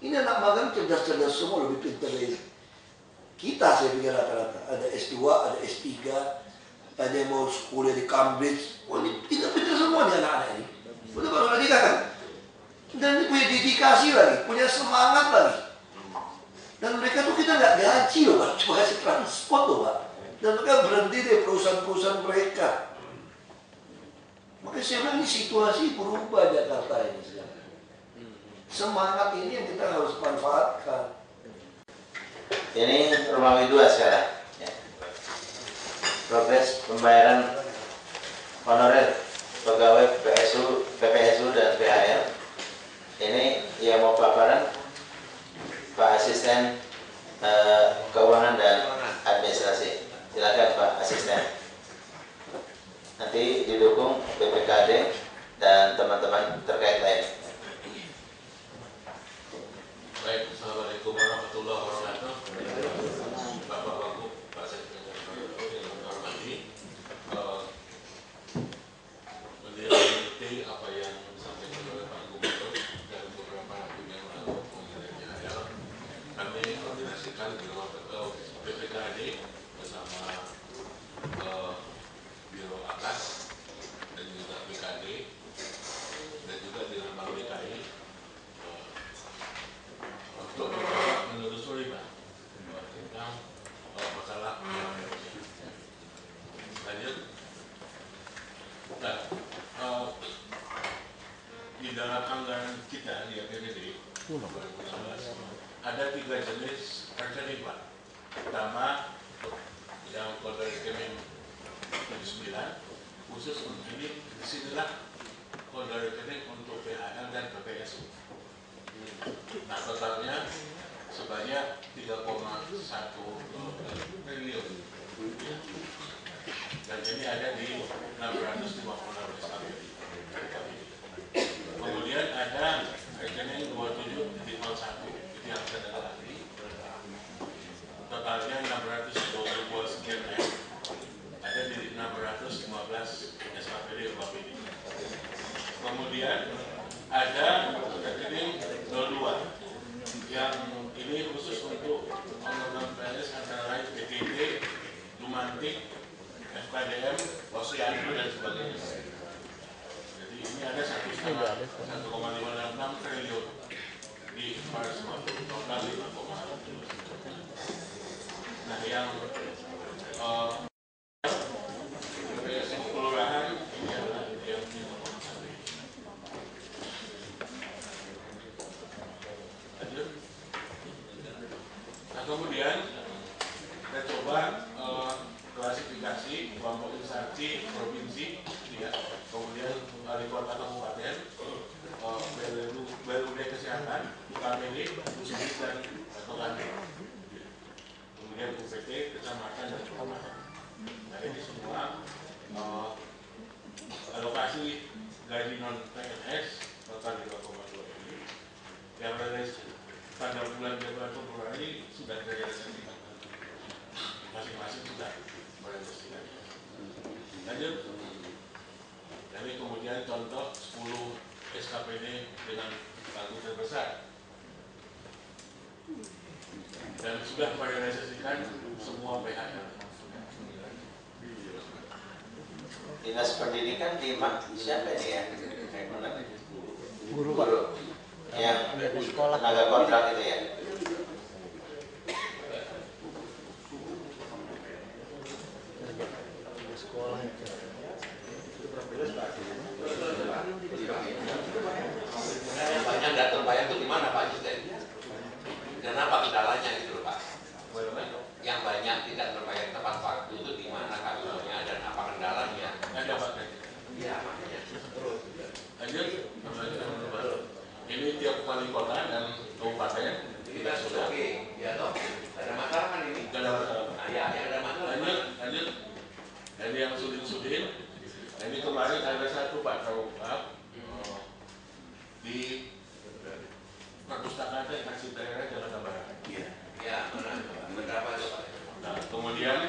[SPEAKER 8] Ini anak magang cerdas-cerdas semua, lebih pintar dari kita saya pikir rata-rata. Ada S2, ada S3, ada yang mau kuliah di Cambridge. Wah ini pintar-pintar semua nih anak-anak ini. Udah baru lagi kan? Dan punya dedikasi lagi, punya semangat lagi. Dan mereka tuh kita nggak gaji loh Pak, cuma kasih transport loh Pak. Dan mereka berhenti deh perusahaan-perusahaan mereka. Makanya saya bilang ini situasi berubah Jakarta ini sekarang. Semangat ini yang kita harus manfaatkan.
[SPEAKER 1] Ini Romawi 2 sekarang. Ya. Progres pembayaran honorer pegawai PPSU dan PHL. Ini yang mau paparan Pak Asisten Keuangan dan Administrasi. Silakan Pak Asisten. Nanti didukung BPKD dan teman-teman terkait lain.
[SPEAKER 5] Baik, Assalamualaikum warahmatullahi wabarakatuh. Bapak Wagub, Pak Sekjen yang hormati, mengikuti apa yang disampaikan oleh Pak Gubernur dan beberapa hakim yang lalu mengenai adalah kami koordinasikan dengan BPKD bersama Biro Akas dan juga BKD dan juga dengan Bank DKI untuk menelusuri Pak tentang masalah lanjut. Nah, di dalam anggaran kita di APBD 2016 ada 3 jenis rekening Pak. Pertama yang kode rekening 79 khusus untuk ini, disinilah kode rekening untuk PHL dan PPSU. Nah totalnya sebanyak 3,1 triliun. Dan ini ada di 656 SKPD. Kemudian ada rekening 27.01 itu yang saya lagi. Totalnya 622 sekian M. Ada di 615 SKPD UAPD. Kemudian ada rekening 02 yang ini khusus untuk pengembangan PNS antara lain PTT, Lumantik, FKDM, Posyandu dan sebagainya. Jadi ini ada 1,566 triliun di total 5,7. Nah yang
[SPEAKER 9] beberapa kabupaten, BUD Kesehatan, UKPD, Puskesmas dan Togane. Kemudian UPT, kecamatan dan kecamatan. Nah ini semua alokasi gaji non PNS total 2,2 ini yang pada bulan Februari sudah direalisasikan. Masing-masing sudah merealisasikan. Lanjut. Jadi kemudian contoh 10 SKPD dengan pagu terbesar dan sudah merealisasikan semua PHL.
[SPEAKER 1] Dinas Pendidikan di siapa ini ya?
[SPEAKER 3] Guru, Pak.
[SPEAKER 1] Yang
[SPEAKER 3] Ada sekolah.
[SPEAKER 1] tenaga kontrak itu ya?
[SPEAKER 3] Sekolah itu.
[SPEAKER 4] Yang banyak tidak terbayar itu di mana Pak Justin? Dan apa kendalanya gitu loh Pak? Yang banyak tidak terbayar tepat waktu itu di mana kasusnya dan apa kendalanya?
[SPEAKER 9] Ada Pak.
[SPEAKER 4] Iya makanya.
[SPEAKER 9] Lanjut. Ini tiap wali kota dan kabupaten
[SPEAKER 4] Kita sudah oke, ya toh. Ada masalah kan ini?
[SPEAKER 9] tidak ada masalah.
[SPEAKER 4] Nah, ya ada masalah.
[SPEAKER 9] Lanjut. Ini yang sudin. Ini kemarin ada satu Pak di perpustakaan dan kasih daerah Jakarta Barat.
[SPEAKER 4] Ya, berapa itu Pak?
[SPEAKER 9] Nah, kemudian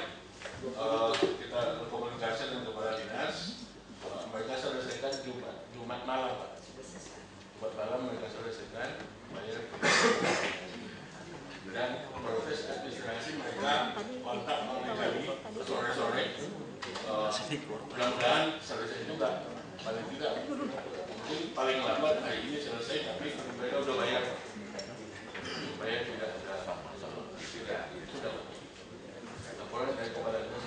[SPEAKER 9] kita berkomunikasi dengan kepala dinas, mereka selesaikan Jumat malam Pak. Jumat malam mereka selesaikan bayar. Dan proses administrasi mereka kontak mengenai sore-sore. Mudah-mudahan selesai juga, paling tidak mungkin paling lambat hari ini selesai, tapi mereka udah bayar supaya tidak ada masalah. Sudah laporan dari kepala dinas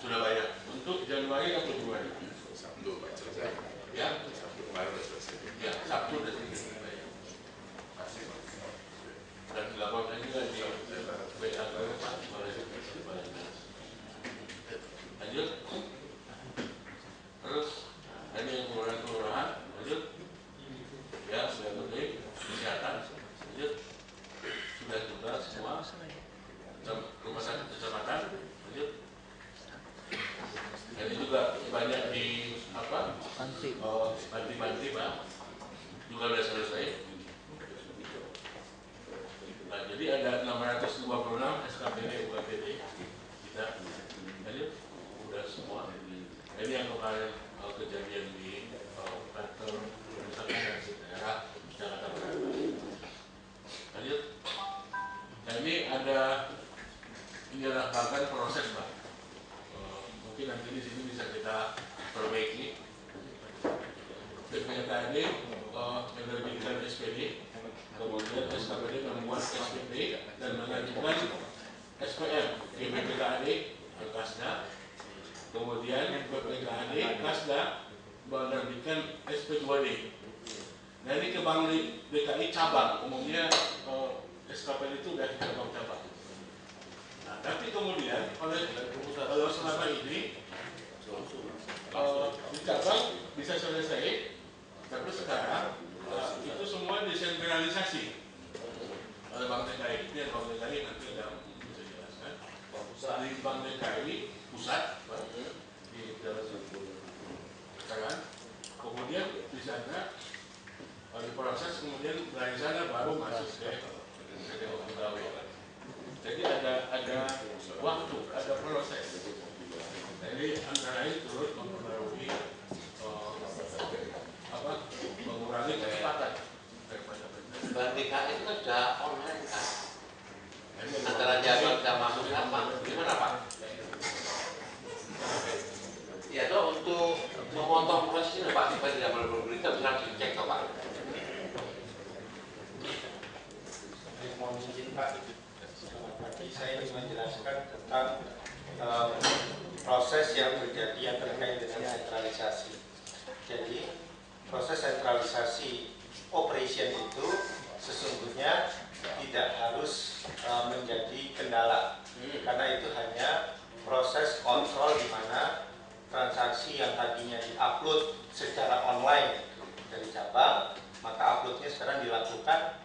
[SPEAKER 9] sudah bayar untuk Januari atau Februari. Ya, ya Sabtu dan bayar. Dan dilaporkan juga di WA Pak oleh kepala dinas. Lanjut. Terus ini kelurahan, lanjut. Ya, sudah gede, kesehatan, lanjut. Sudah juga semua. Rumah sakit kecamatan, lanjut. Ini juga banyak di panti Pak, juga sudah selesai. Nah, jadi ada 626 SKPD UKPD kita, lanjut. Udah semua. Ini yang kemarin kejadian di kantor misalkan dari daerah Jakarta Barat. Lanjut. Nah ini adalah bahkan proses Pak. Mungkin nanti di sini bisa kita perbaiki. BPKD menerbitkan SPD, kemudian SKPD membuat SPP dan mengajukan SPM ke BPKD ke Kasda. Kemudian BPKD Kasda menerbitkan SP2D. Nah ini ke Bank DKI cabang, umumnya SKPD itu dari cabang-cabang. Nah tapi kemudian kalau selama ini di cabang bisa selesai, tapi sekarang itu semua desentralisasi oleh Bank DKI. Ini Bank DKI nanti ada bisa jelaskan. Di Bank DKI pusat di dalam sekarang, kemudian di sana diproses, kemudian dari sana baru masuk ke pegawai. Jadi ada waktu, ada proses. Jadi antara lain turut mempengaruhi mengurangi kecepatan daripada
[SPEAKER 4] Bank DKI itu kan sudah online kan? Antara jadwal kita masuk apa? Gimana Pak? Ya toh untuk memotong proses ini Pak, supaya tidak berberita bisa dicek toh Pak.
[SPEAKER 10] Mohon izin Pak, selamat pagi. Saya ingin menjelaskan tentang proses yang terjadi yang terkait dengan sentralisasi. Jadi proses sentralisasi operation itu sesungguhnya tidak harus menjadi kendala, karena itu hanya proses kontrol di mana transaksi transaksi yang tadinya diupload secara online dari cabang, maka uploadnya sekarang dilakukan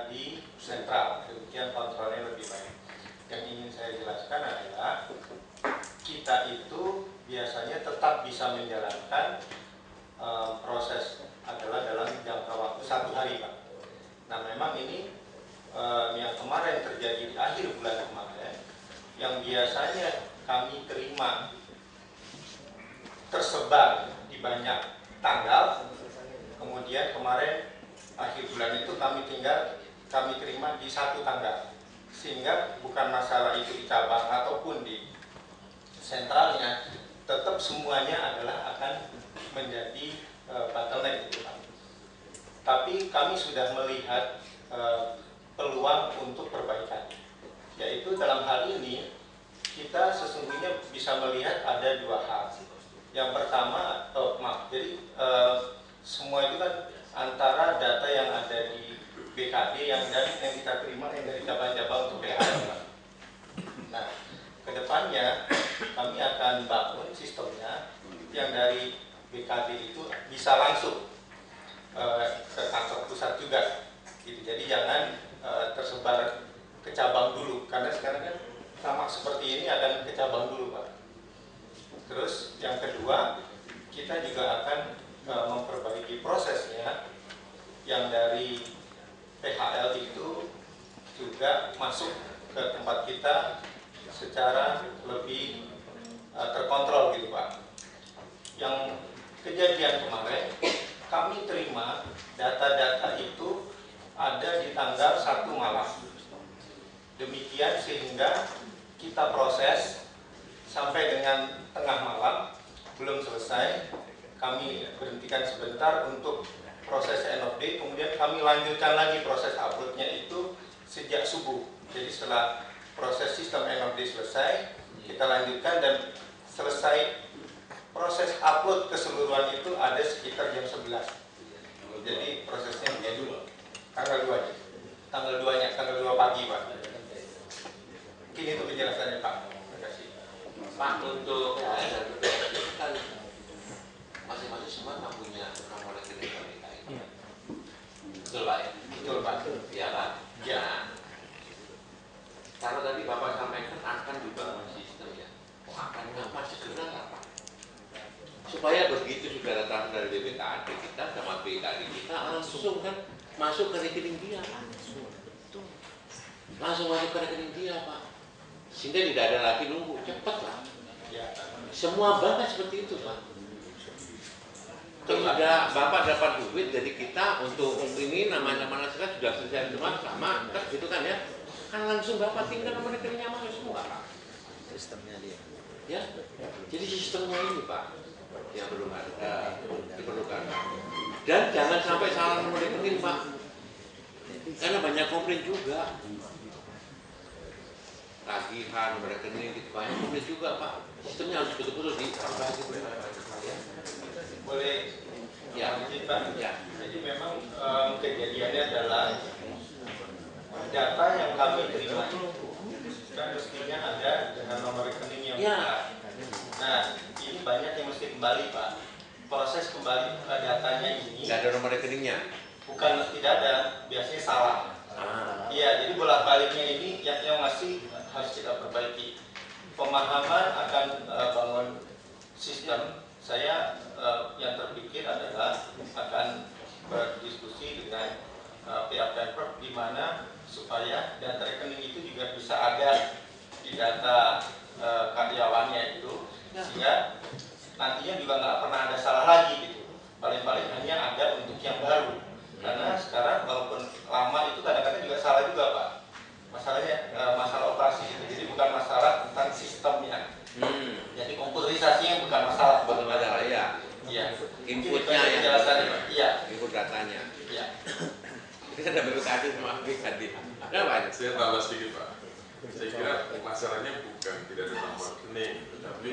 [SPEAKER 10] di sentral, demikian kontrolnya lebih baik. Yang ingin saya jelaskan adalah kita itu biasanya tetap bisa menjalankan proses adalah dalam jangka waktu 1 hari, Pak. Nah, memang ini yang kemarin terjadi di akhir bulan kemarin, yang biasanya kami terima tersebar di banyak tanggal, kemudian kemarin akhir bulan itu kami terima di 1 tanggal, sehingga bukan masalah itu di cabang ataupun di sentralnya, tetap semuanya adalah akan menjadi bottleneck itu, Pak. Tapi kami sudah melihat peluang untuk perbaikan, yaitu dalam hal ini kita sesungguhnya bisa melihat ada 2 hal. Yang pertama, jadi semua itu kan antara data yang ada di BKD yang kita terima yang dari cabang-cabang untuk PHL. Nah, kedepannya kami akan bangun sistemnya yang dari BKD itu bisa langsung ke kantor pusat juga. Gitu. Jadi jangan tersebar ke cabang dulu, karena sekarang kan sama seperti ini akan ke cabang dulu, Pak. Terus yang kedua, kita juga akan memperbaiki prosesnya yang dari PHL itu juga masuk ke tempat kita secara lebih terkontrol gitu, Pak. Yang kejadian kemarin, kami terima data-data itu ada di tanggal 1 malam. Demikian sehingga kita proses sampai dengan tengah malam belum selesai, kami berhentikan sebentar untuk proses end of day, kemudian kami lanjutkan lagi proses uploadnya itu sejak subuh. Jadi setelah proses sistem end of day selesai, kita lanjutkan dan selesai proses upload keseluruhan itu ada sekitar jam 11. Jadi prosesnya menjadi tanggal 2-nya, tanggal 2 pagi, Pak. Mungkin itu penjelasannya, Pak. Terima kasih.
[SPEAKER 4] Pak, untuk PHL dan BPS itu kan masing-masing semua nggak punya nomor rekening KPK. Betul, Pak ya?
[SPEAKER 10] Betul, Pak.
[SPEAKER 4] Iya, Pak.
[SPEAKER 10] Ya.
[SPEAKER 4] Nah, kalau tadi Bapak sampaikan akan dibangun sistem ya. Oh, akan apa segera nggak, Pak? Supaya begitu sudah datang dari BPKD kita sama BKD kita langsung kan masuk ke rekening dia, Pak. Langsung masuk ke rekening dia, Pak. Sehingga tidak ada lagi nunggu, cepat lah. Semua bank kan seperti itu, Pak. Kalau sudah Bapak dapat duit dari kita untuk ini namanya sekarang sudah selesai semua sama, kan gitu kan ya? Kan langsung Bapak tinggal nomor rekeningnya masuk semua, Pak.
[SPEAKER 3] Sistemnya dia.
[SPEAKER 4] Ya, jadi sistemnya ini, Pak, yang perlu diperlukan. Dan jangan sampai salah nomor rekening, Pak. Karena banyak komplain juga. Tagihan, nomor rekening, gitu, banyak komplain juga, Pak. Sistemnya harus betul-betul diperbaiki.
[SPEAKER 10] Boleh
[SPEAKER 4] Ya,
[SPEAKER 10] Pak?
[SPEAKER 4] ya.
[SPEAKER 10] Jadi memang kejadiannya adalah data yang kami terima itu kan mestinya ada dengan nomor rekening yang
[SPEAKER 4] Ya.
[SPEAKER 10] benar. Nah, ini banyak yang mesti kembali, Pak. Proses kembali datanya ini
[SPEAKER 4] Nggak ada nomor rekeningnya.
[SPEAKER 10] bukan tidak ada, biasanya salah. Iya, jadi bolak-baliknya ini yang masih harus kita perbaiki. Pemahaman akan bangun sistem, saya yang terpikir adalah akan berdiskusi dengan pihak Pemprov di mana supaya data rekening itu juga bisa ada di data karyawannya itu, sehingga nantinya juga nggak pernah ada salah lagi gitu. Paling-paling hanya ada untuk yang baru. Karena sekarang walaupun lama itu kadang-kadang juga salah juga, Pak. Masalahnya masalah operasi itu, jadi bukan masalah tentang sistemnya. Jadi komputerisasinya bukan masalah.
[SPEAKER 4] Bukan masalah, ya.
[SPEAKER 10] Iya.
[SPEAKER 4] Inputnya yang
[SPEAKER 10] penjelasannya, Pak. Iya.
[SPEAKER 4] input datanya.
[SPEAKER 10] Iya.
[SPEAKER 4] Ini ada BPKD sama BKD. Ada Pak?
[SPEAKER 9] Saya tambah sedikit, Pak. Saya kira masalahnya bukan tidak ada nomor rekening, tetapi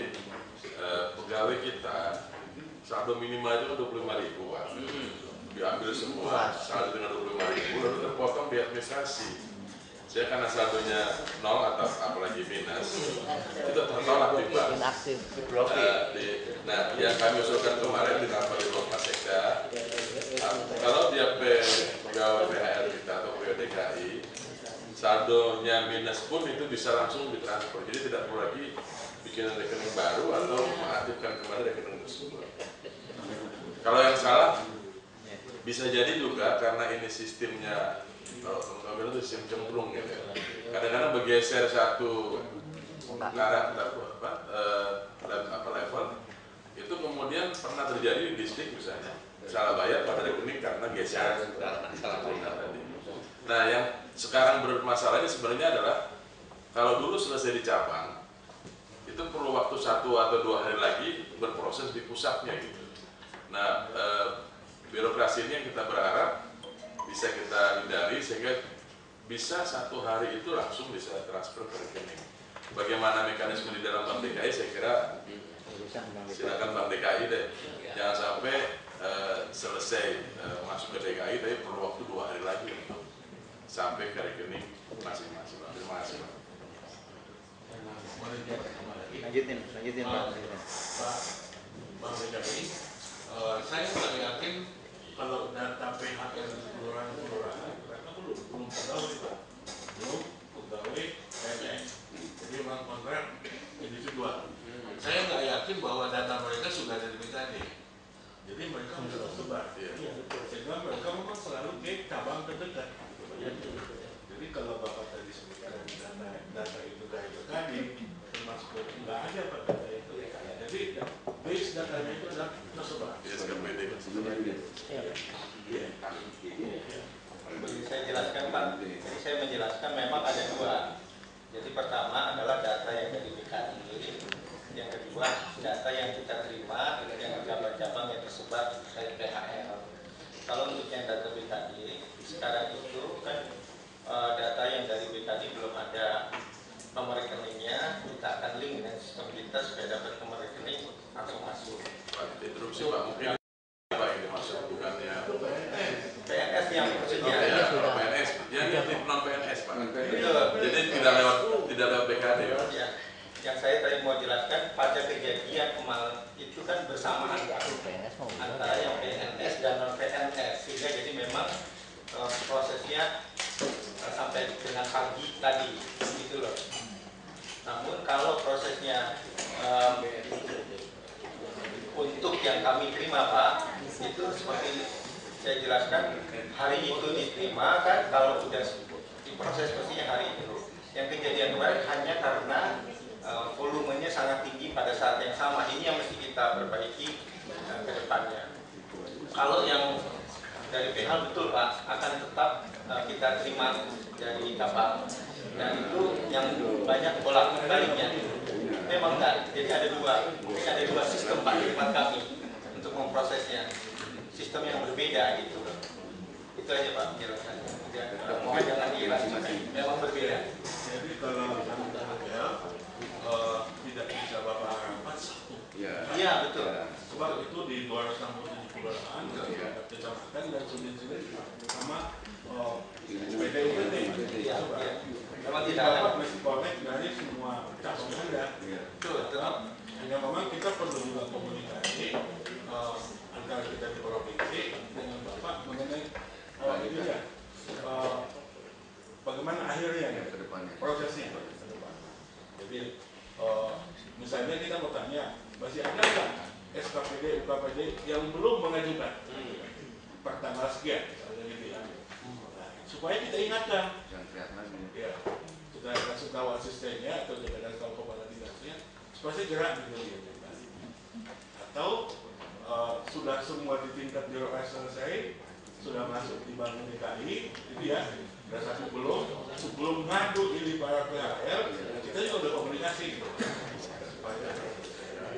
[SPEAKER 9] pegawai kita saldo minimal itu kan 25.000, Pak. Diambil semua saldo dengan 25.000 lalu terpotong di administrasi. Saya karena saldonya 0 atau apalagi minus, itu tertolak di bank. Nah, yang kami usulkan kemarin di rapat di Bapak Sekda, kalau dia pegawai PHR kita atau pegawai DKI, saldonya minus pun itu bisa langsung ditransfer. Jadi tidak perlu lagi bikin rekening baru atau mengaktifkan kembali rekening tersebut. Kalau yang salah bisa jadi juga karena ini sistemnya, kalau teman-teman itu sistem cemplung gitu. Kadang-kadang bergeser satu level itu kemudian pernah terjadi di distrik misalnya salah bayar pada rekening karena geser salah bayar tadi. Nah, yang sekarang bermasalahnya sebenarnya adalah kalau dulu selesai di cabang itu perlu waktu 1 atau 2 hari lagi berproses di pusatnya gitu. Nah, birokrasi ini yang kita berharap bisa kita hindari sehingga bisa 1 hari itu langsung bisa transfer ke rekening. Bagaimana mekanisme di dalam Bank DKI, saya kira silakan Bank DKI deh. Jangan sampai selesai masuk ke DKI tapi perlu waktu 2 hari lagi untuk sampai ke rekening masing-masing. Terima kasih, Pak.
[SPEAKER 3] Lanjutin Pak.
[SPEAKER 9] Bang DKI, saya nggak yakin kalau data PHR kelurahan karena belum pegawai Pak, belum pegawai PNS, jadi memang kontrak individual. Saya nggak yakin bahwa data mereka sudah ada di BKD, jadi mereka sudah tersebar, sehingga mereka memang selalu ke cabang terdekat. Jadi kalau Bapak tadi sebutkan data itu dari BKD, termasuk nggak ada Pak data itu. Jadi base datanya itu adalah tersebar.
[SPEAKER 10] Saya jelaskan Pak. Jadi saya menjelaskan memang ada 2. Jadi pertama adalah data yang dari BKI, yang kedua data yang kita terima yang cabang-cabang yang tersebar dari PHR. Kalau untuk yang data BKI sekarang itu kan data yang dari BKI belum ada nomor rekeningnya, kita akan link dengan sistem kita supaya dapat nomor rekening langsung masuk.
[SPEAKER 9] Interupsi Pak, mungkin Pak ini masuk bukannya
[SPEAKER 10] PNS yang tersedia.
[SPEAKER 9] Kalau PNS, yang non PNS Pak. Jadi tidak lewat BKD.
[SPEAKER 10] Ya. Yang saya tadi mau jelaskan pada kejadian kemarin itu kan bersamaan antara yang PNS dan non PNS, sehingga jadi memang prosesnya sampai dengan pagi tadi gitu loh. Namun kalau prosesnya untuk yang kami terima Pak, itu seperti saya jelaskan hari itu diterima kan, kalau sudah diproses pastinya hari itu. Yang kejadian kemarin hanya karena volumenya sangat tinggi pada saat yang sama. Ini yang mesti kita perbaiki ke depannya. Kalau yang dari PH betul Pak, akan tetap kita terima dari cabang, dan itu yang banyak bolak-baliknya. Memang enggak. Jadi ada dua sistem Pak di tempat kami untuk memprosesnya. Sistem yang berbeda gitu. Itu aja Pak penjelasannya. Mohon jangan dijelaskan. Memang berbeda.
[SPEAKER 9] Jadi kalau tidak bisa Bapak harapkan 1.
[SPEAKER 10] Iya betul.
[SPEAKER 9] Sebab itu di 267 kelurahan, kecamatan dan sulit-sulit sama PDUPT.
[SPEAKER 10] Memang tidak ada.
[SPEAKER 9] Masih connect dari semua cabang Anda. Hanya memang kita perlu juga komunikasi antara kita di provinsi dengan Bapak mengenai ini ya, bagaimana akhirnya prosesnya ke depan. Jadi misalnya kita mau tanya, masih ada nggak SKPD, UKPD yang belum mengajukan per tanggal sekian, misalnya gitu ya. Nah, supaya kita ingatkan, ya, kita kasih tahu asistennya atau kita kasih tahu kepala dinasnya, supaya segera gitu ya. Atau sudah semua di tingkat birokrasi selesai, sudah masuk di Bank DKI, itu ya. Dan satu sebelum ngadu ini para PHR, kita juga udah komunikasi gitu.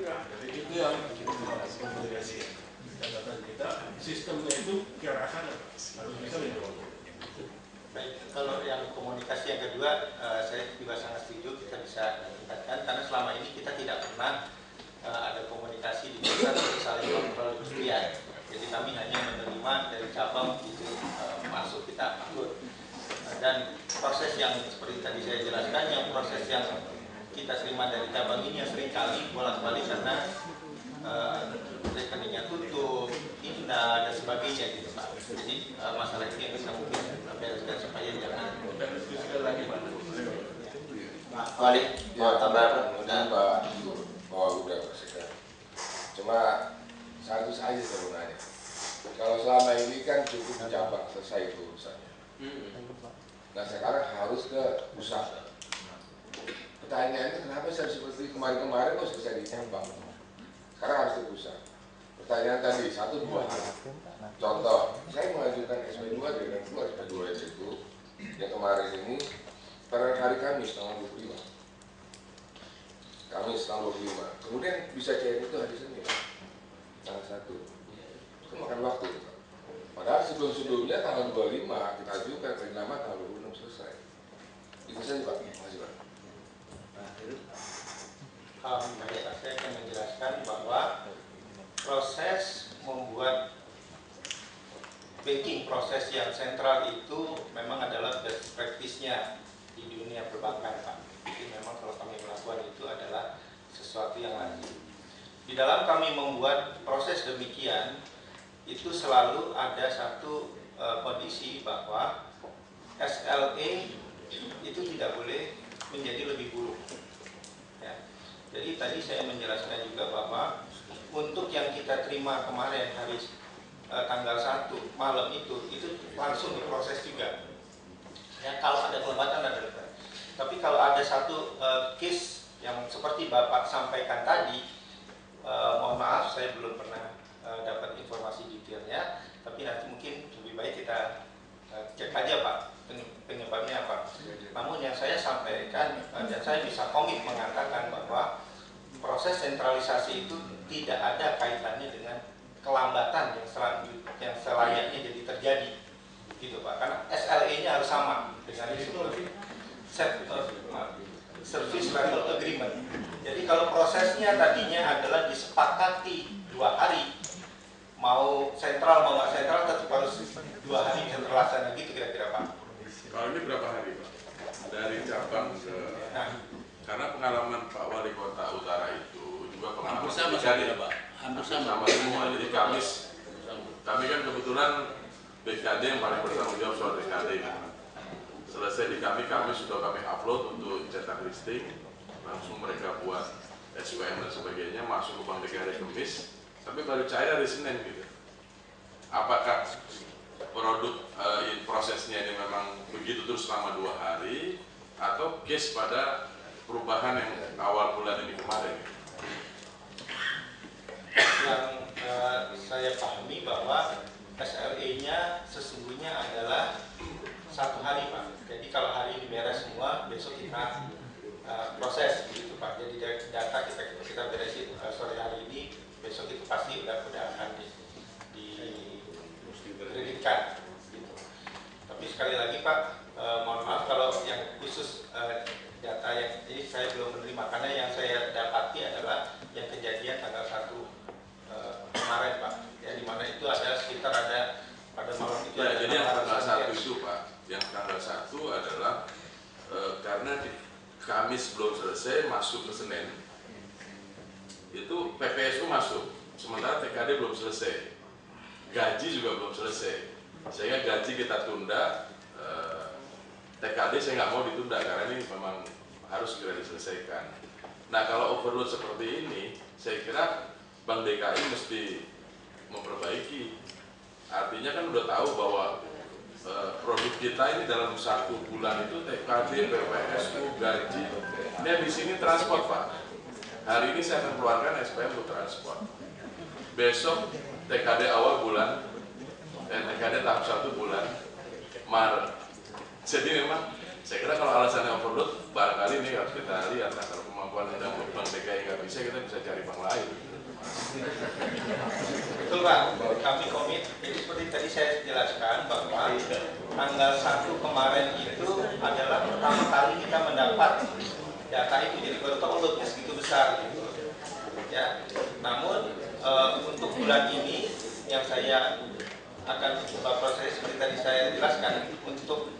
[SPEAKER 9] Jadi itu yang komunikasi. Catatan kita, sistemnya itu kira sana harus bisa dilakukan.
[SPEAKER 10] Baik, kalau yang komunikasi yang kedua, saya juga sangat setuju kita bisa tingkatkan, karena selama ini kita tidak pernah ada komunikasi di pusat untuk saling kontrol kemudian. Jadi kami hanya menerima dari cabang itu masuk kita atur. Dan proses yang seperti tadi saya jelaskan, yang proses yang kita terima dari cabang ini yang seringkali bolak-balik karena rekeningnya tutup, pindah dan sebagainya gitu Pak. Jadi masalah ini yang bisa mungkin bereskan supaya jangan
[SPEAKER 9] diskusikan lagi Pak.
[SPEAKER 1] Pak Wali, mau tambah apa?
[SPEAKER 11] Dan Pak, udah Pak Sekda. Cuma satu saja saya mau nanya. Kalau selama ini kan cukup cabang selesai itu urusannya. Nah sekarang harus ke pusat. Pertanyaannya kenapa saya seperti kemarin-kemarin kok selesai di cabang? Sekarang harus ke pusat. Pertanyaan tadi, 1-2 hal. Contoh, saya mengajukan SP2 dengan keluar SP2 itu yang kemarin ini pada hari Kamis tanggal 25. Kamis tanggal 25. Kemudian bisa cair itu hari Senin tanggal 1. Itu makan waktu. Padahal sebelum-sebelumnya tanggal 25 kita ajukan paling lama tanggal 26 selesai. Itu saja Pak. Terima kasih Pak.
[SPEAKER 10] Saya akan menjelaskan bahwa proses membuat banking proses yang sentral itu memang adalah best practice-nya di dunia perbankan Pak. Jadi memang kalau kami melakukan itu adalah sesuatu yang lazim. Di dalam kami membuat proses demikian itu selalu ada satu kondisi bahwa SLA itu tidak boleh menjadi lebih buruk. Ya. Jadi tadi saya menjelaskan juga bahwa untuk yang kita terima kemarin hari tanggal 1 malam itu langsung diproses juga. Ya, kalau ada kelembatan ada kelembatan. Tapi kalau ada satu case yang seperti Bapak sampaikan tadi, mohon maaf saya belum pernah dapat informasi detailnya, tapi nanti mungkin lebih baik kita cek aja Pak penyebabnya apa. Namun yang saya sampaikan dan saya bisa komit mengatakan bahwa proses sentralisasi itu tidak ada kaitannya dengan kelambatan yang selayaknya jadi terjadi, gitu Pak. Karena SLA-nya harus sama dengan Service Level Agreement. Jadi kalau prosesnya tadinya adalah disepakati 2 hari, mau sentral mau nggak sentral tetap harus 2 hari yang terlaksana gitu kira-kira Pak.
[SPEAKER 9] Kalau ini berapa hari Pak? Dari cabang ke... Karena pengalaman Pak Wali Kota Utara itu juga pengalaman
[SPEAKER 5] sama Pak. Hampir sama
[SPEAKER 9] semua. Jadi kami kan kebetulan BKD yang paling bertanggung jawab soal BKD kan. Selesai di kami sudah kami upload untuk cetak listing, langsung mereka buat SPM dan sebagainya, masuk ke Bank DKI Kamis, tapi baru cair hari Senin gitu. Apakah produk prosesnya ini memang begitu terus selama 2 hari, atau case pada perubahan yang awal bulan ini kemarin?
[SPEAKER 10] Yang saya pahami bahwa SLA-nya sesungguhnya adalah 1 hari Pak. Jadi kalau hari ini beres semua, besok kita proses gitu Pak. Jadi data kita beresin sore hari ini, besok itu pasti udah akan dikreditkan gitu. Tapi sekali lagi Pak, mohon maaf kalau yang khusus data yang ini saya belum menerima, karena yang saya dapati adalah yang kejadian tanggal 1 kemarin Pak. Ya, di mana itu ada sekitar ada pada malam itu.
[SPEAKER 9] Ya, jadi yang tanggal 1 itu Pak, yang tanggal 1 adalah karena di Kamis belum selesai, masuk ke Senin, itu PPSU masuk, sementara TKD belum selesai, gaji juga belum selesai, sehingga gaji kita tunda, TKD saya nggak mau ditunda karena ini memang harus segera diselesaikan. Nah kalau overload seperti ini, saya kira Bank DKI mesti memperbaiki. Artinya kan udah tahu bahwa produk kita ini dalam 1 bulan itu TKD, PPSU, gaji. Ini di sini transport Pak. Hari ini saya akan keluarkan SPM untuk transport. Besok TKD awal bulan, TKD tahap 1 bulan Maret. Jadi memang saya kira kalau alasannya overload, barangkali ini harus kita lihat. Nah, kalau kemampuan dan Bank DKI nggak bisa, kita bisa cari bank lain.
[SPEAKER 10] Betul Pak, kami komit. Jadi seperti tadi saya jelaskan bahwa tanggal 1 kemarin itu adalah pertama kali kita mendapat data itu, jadi baru tahu loadnya segitu besar gitu. Ya, namun untuk bulan ini yang saya akan coba proses seperti tadi saya jelaskan untuk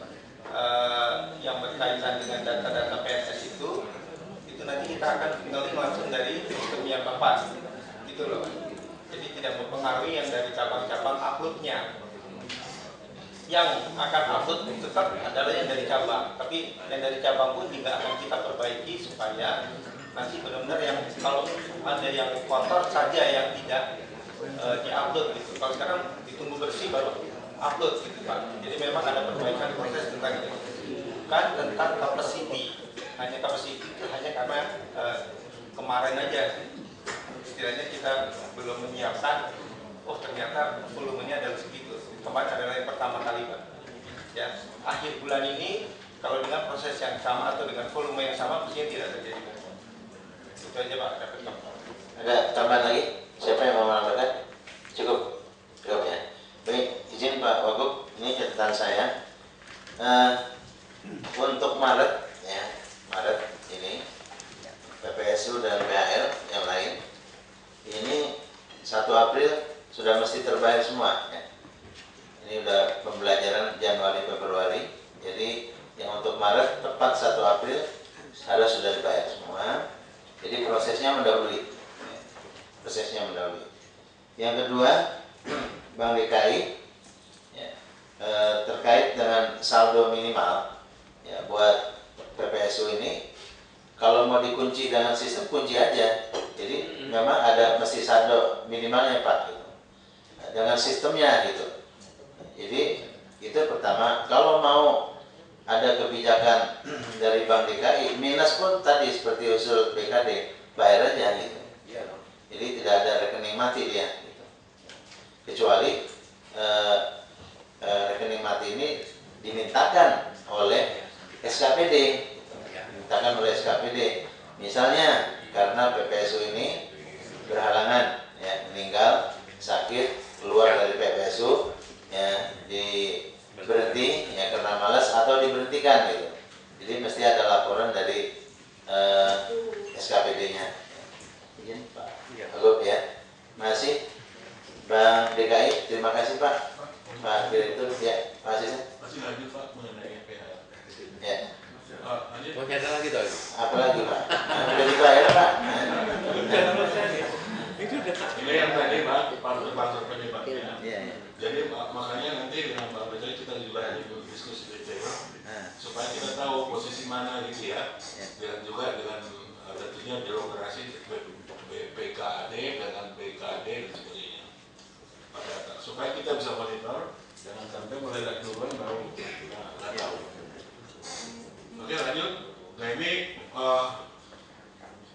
[SPEAKER 10] yang berkaitan dengan data-data PNS itu nanti kita akan tinggalin langsung dari sistem yang Bapak gitu loh. Jadi tidak mempengaruhi yang dari cabang-cabang uploadnya. Yang akan upload tetap adalah yang dari cabang, tapi yang dari cabang pun juga akan kita perbaiki supaya nanti benar-benar yang kalau ada yang kotor saja yang tidak diupload gitu. Kalau sekarang ditunggu bersih baru upload gitu Pak. Jadi memang ada perbaikan proses tentang itu. Bukan tentang capacity. Hanya capacity itu hanya karena kemarin aja istilahnya kita belum menyiapkan. Oh ternyata volumenya adalah segitu. Kemarin adalah yang pertama kali Pak. Ya, akhir bulan ini kalau dengan proses yang sama atau dengan volume yang sama mestinya tidak terjadi. Itu aja Pak.
[SPEAKER 1] Ada tambahan lagi? Siapa yang mau menambahkan? Cukup, cukup ya. Baik, izin Pak Wagub, ini catatan saya. Untuk Maret, ya, Maret ini PPSU dan PHL yang lain, ini 1 April sudah mesti terbayar semua. Ya. Ini udah pembelajaran Januari Februari, jadi yang untuk Maret tepat 1 April harus sudah dibayar semua. Jadi prosesnya mendahului. Prosesnya mendahului. Yang kedua, Bank DKI ya, terkait dengan saldo minimal ya, buat PPSU ini, kalau mau dikunci dengan sistem kunci aja. Jadi memang ada mesti saldo minimalnya Pak gitu. Dengan sistemnya gitu. Jadi itu pertama. Kalau mau ada kebijakan dari Bank DKI minus pun tadi seperti usul BKD bayar aja gitu. Jadi tidak ada rekening mati dia gitu. Kecuali rekening mati ini dimintakan oleh SKPD gitu. Dimintakan oleh SKPD misalnya karena PPSU ini berhalangan ya, meninggal, sakit, keluar dari PPSU ya, berhenti ya karena malas atau diberhentikan gitu. Jadi mesti ada laporan dari SKPD-nya. Izin Pak Wagub ya. Masih Bang DKI, terima kasih Pak. Pak Direktur ya, Pak Asisten.
[SPEAKER 9] Masih lanjut Pak mengenai PHL.
[SPEAKER 1] Ya.
[SPEAKER 4] Mau ada lagi tuh?
[SPEAKER 1] Apa lagi Pak? Sudah dibayar Pak.
[SPEAKER 9] Ini yang tadi Pak, faktor penyebabnya.
[SPEAKER 1] Iya.
[SPEAKER 9] Jadi makanya nanti dengan Pak Menteri kita juga diskusi detail supaya kita tahu posisi mana gitu ya. Dan juga dengan tentunya birokrasi BKAD dengan BKD dan sebagainya. Supaya kita bisa monitor, jangan sampai mulai dari duluan baru kita nggak tahu. Oke lanjut. Nah ini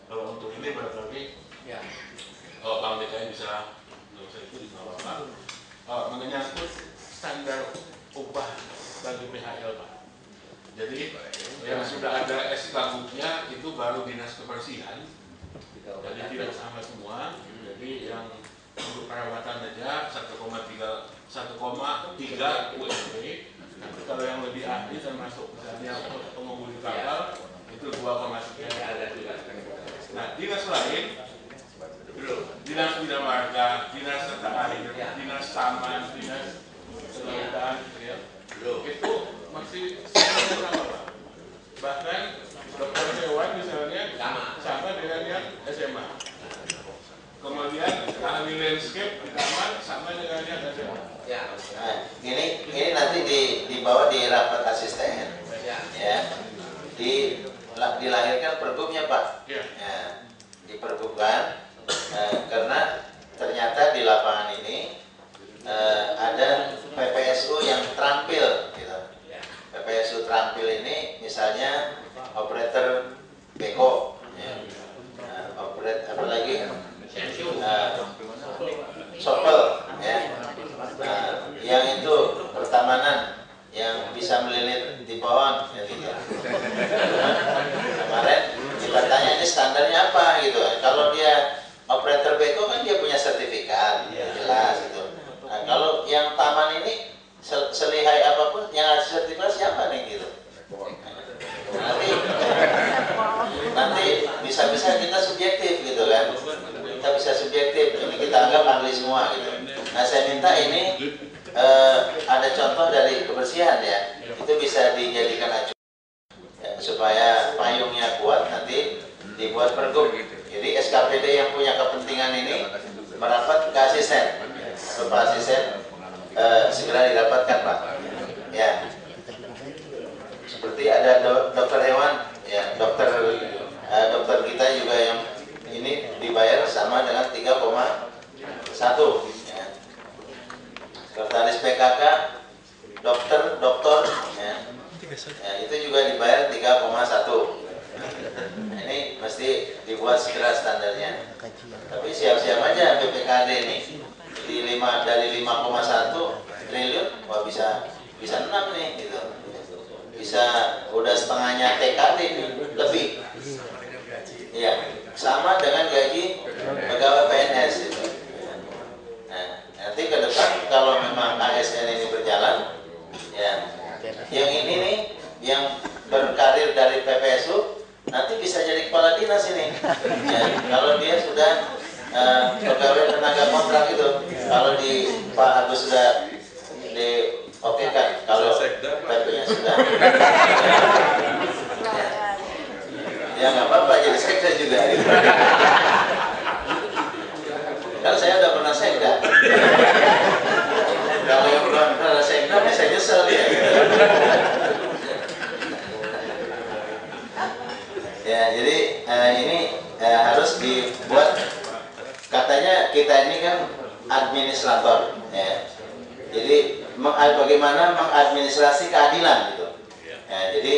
[SPEAKER 9] kalau untuk ini barangkali ya. Bank DKI bisa itu di bawah Pak. Menyangkut standar upah bagi PHL Pak. Jadi yang sudah ada SK-nya itu baru dinas kebersihan. Jadi tidak sama semua. Jadi yang untuk perawatan aja 1,3 USP. Nanti kalau yang lebih ahli termasuk misalnya pengemudi kapal itu 2,3 ada juga. Nah dinas lain, dinas bina marga, dinas tata air, dinas taman, dinas kelautan, ya, itu masih sama Pak. Bahkan dokter hewan misalnya sama dengan yang SMA. Kemudian ahli landscape di taman sama dengan yang SMA.
[SPEAKER 1] Nah, ini nanti dibawa di rapat asisten, ya, dilahirkan pergubnya Pak, ya, dipergubkan karena ternyata di lapangan ini ada PPSU yang terampil, gitu. PPSU terampil ini misalnya operator beko, ya, operator apa lagi, sopel, ya. Yang itu pertamanan yang bisa melilit di pohon ya, gitu. Kemarin kita tanya ini standarnya apa gitu. Kalau dia operator beko kan dia punya sertifikat, jelas gitu. Nah, kalau yang taman ini selihai apapun yang ada sertifikat siapa nih gitu. Nanti bisa-bisa kita subjektif gitu kan. Kita bisa subjektif, ini kita anggap ahli semua gitu. Nah saya minta ini ada contoh dari kebersihan ya. itu bisa dijadikan acuan ya, supaya payungnya kuat, nanti dibuat pergub. Jadi SKPD yang punya kepentingan ini merapat ke asisten, Bapak asisten segera didapatkan Pak. Ya, seperti ada dokter hewan, ya dokter kita juga yang ini dibayar sama dengan 3,1. Ya. Sekretaris PKK, dokter, ya, itu juga dibayar 3,1. Nah, ini mesti dibuat segera standarnya. Tapi siap-siap aja BPKD ini dari 5,1 triliun, wah bisa 6 nih gitu. Bisa udah setengahnya TKD nih, lebih. Iya, sama dengan gaji pegawai PNS gitu. Nah, nanti ke depan kalau memang ASN ini berjalan, ya, yang ini nih, yang berkarir dari PPSU, nanti bisa jadi kepala dinas ini. Ya, kalau dia sudah pegawai tenaga kontrak itu, kalau di Pak Agus sudah oke kan, kalau PP-nya sudah, ya nggak apa-apa jadi sekda juga. Kan saya udah pernah sekda. Kalau yang belum pernah sekda bisa nyesel ya. Ya, jadi ini harus dibuat. Katanya kita ini kan administrator, ya. Jadi bagaimana mengadministrasi keadilan gitu. Ya, jadi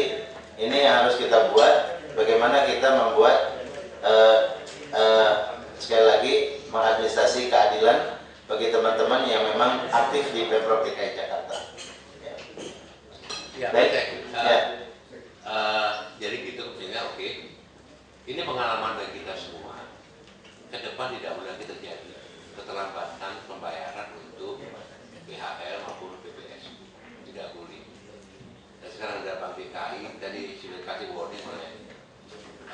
[SPEAKER 1] ini yang harus kita buat. Bagaimana kita membuat sekali lagi mengadministrasi keadilan bagi teman-teman yang memang aktif di Pemprov DKI Jakarta. Ya.
[SPEAKER 4] Ya,
[SPEAKER 1] baik. Ya.
[SPEAKER 4] Jadi gitu maksudnya oke. Ini pengalaman bagi kita semua. Ke depan tidak boleh lagi terjadi keterlambatan pembayaran untuk BHL maupun BPS. Tidak boleh. Dan sekarang ada Bank DKI, tadi sudah kasih warning oleh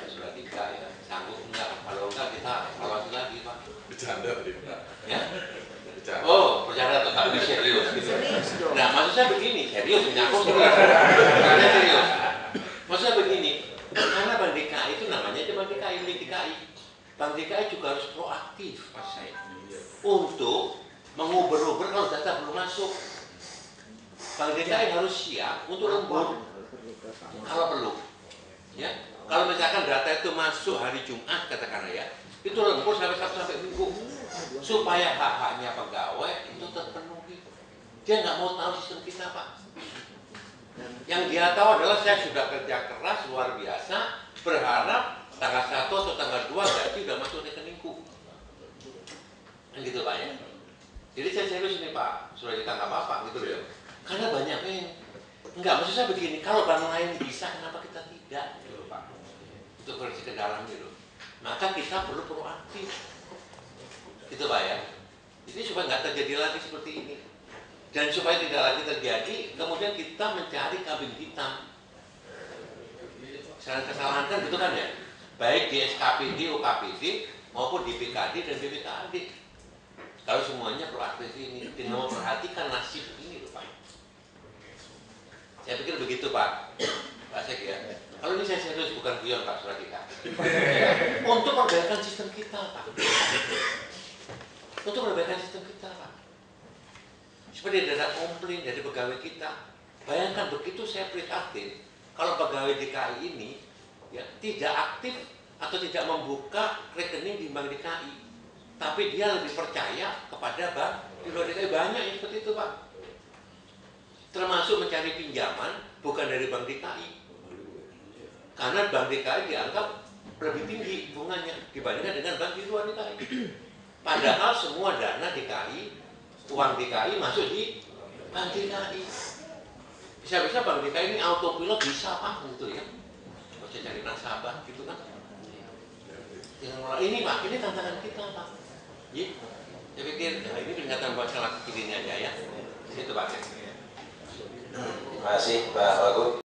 [SPEAKER 4] sudah DKI ya. Sanggup enggak? Kalau enggak kita awasi lagi Pak.
[SPEAKER 5] Bercanda tadi Pak.
[SPEAKER 4] Ya? Oh, bercanda tetap serius gitu. Nah, maksud saya begini, serius menyangkut serius. Karena serius. Maksudnya begini, karena Bank DKI itu namanya Bank DKI, milik DKI. Bank DKI juga harus proaktif, Mas saya, untuk menguber-uber kalau data belum masuk. Bank DKI harus siap untuk lembur kalau perlu. Ya, kalau misalkan data itu masuk hari Jumat katakanlah ya, itu lembur sampai Sabtu sampai Minggu, supaya hak-haknya pegawai itu terpenuhi. Dia nggak mau tahu sistem kita Pak. Yang dia tahu adalah saya sudah kerja keras luar biasa, berharap tanggal 1 atau tanggal 2 gaji udah masuk rekeningku. Kan gitu Pak ya. Jadi saya serius ini Pak, sudah ditangkap apa gitu loh. Karena banyak yang enggak, maksud saya begini, kalau bank lain bisa kenapa kita tidak gitu Pak. Untuk koreksi ke dalam gitu. Maka kita perlu proaktif. Gitu Pak ya. Jadi supaya nggak terjadi lagi seperti ini. Dan supaya tidak lagi terjadi, kemudian kita mencari kambing hitam. Kesalahan kan gitu kan ya, baik di SKPD, OKPD maupun di BKD dan BPKD. Kalau semuanya proaktif ini, dengan memperhatikan nasib ini loh Pak. Saya pikir begitu Pak Sek ya. Kalau ini saya serius bukan guyon Pak Suradika. Untuk perbaikan sistem kita Pak. Untuk perbaikan sistem kita Pak. Seperti ada komplain dari pegawai kita. Bayangkan begitu saya prihatin kalau pegawai DKI ini ya tidak aktif atau tidak membuka rekening di Bank DKI, tapi dia lebih percaya kepada bank di luar DKI. Banyak yang seperti itu Pak. Termasuk mencari pinjaman bukan dari Bank DKI, karena Bank DKI dianggap lebih tinggi bunganya dibandingkan dengan bank di luar DKI. Padahal semua dana DKI, uang DKI masuk di Bank DKI. Bisa-bisa Bank DKI ini autopilot bisa Pak gitu ya. Bisa cari nasabah gitu kan. Ini Pak, ini tantangan kita Pak. Ya, saya pikir ini peringatan buat salah kirinya aja ya. Itu Pak.
[SPEAKER 1] Terima kasih Pak Wagub.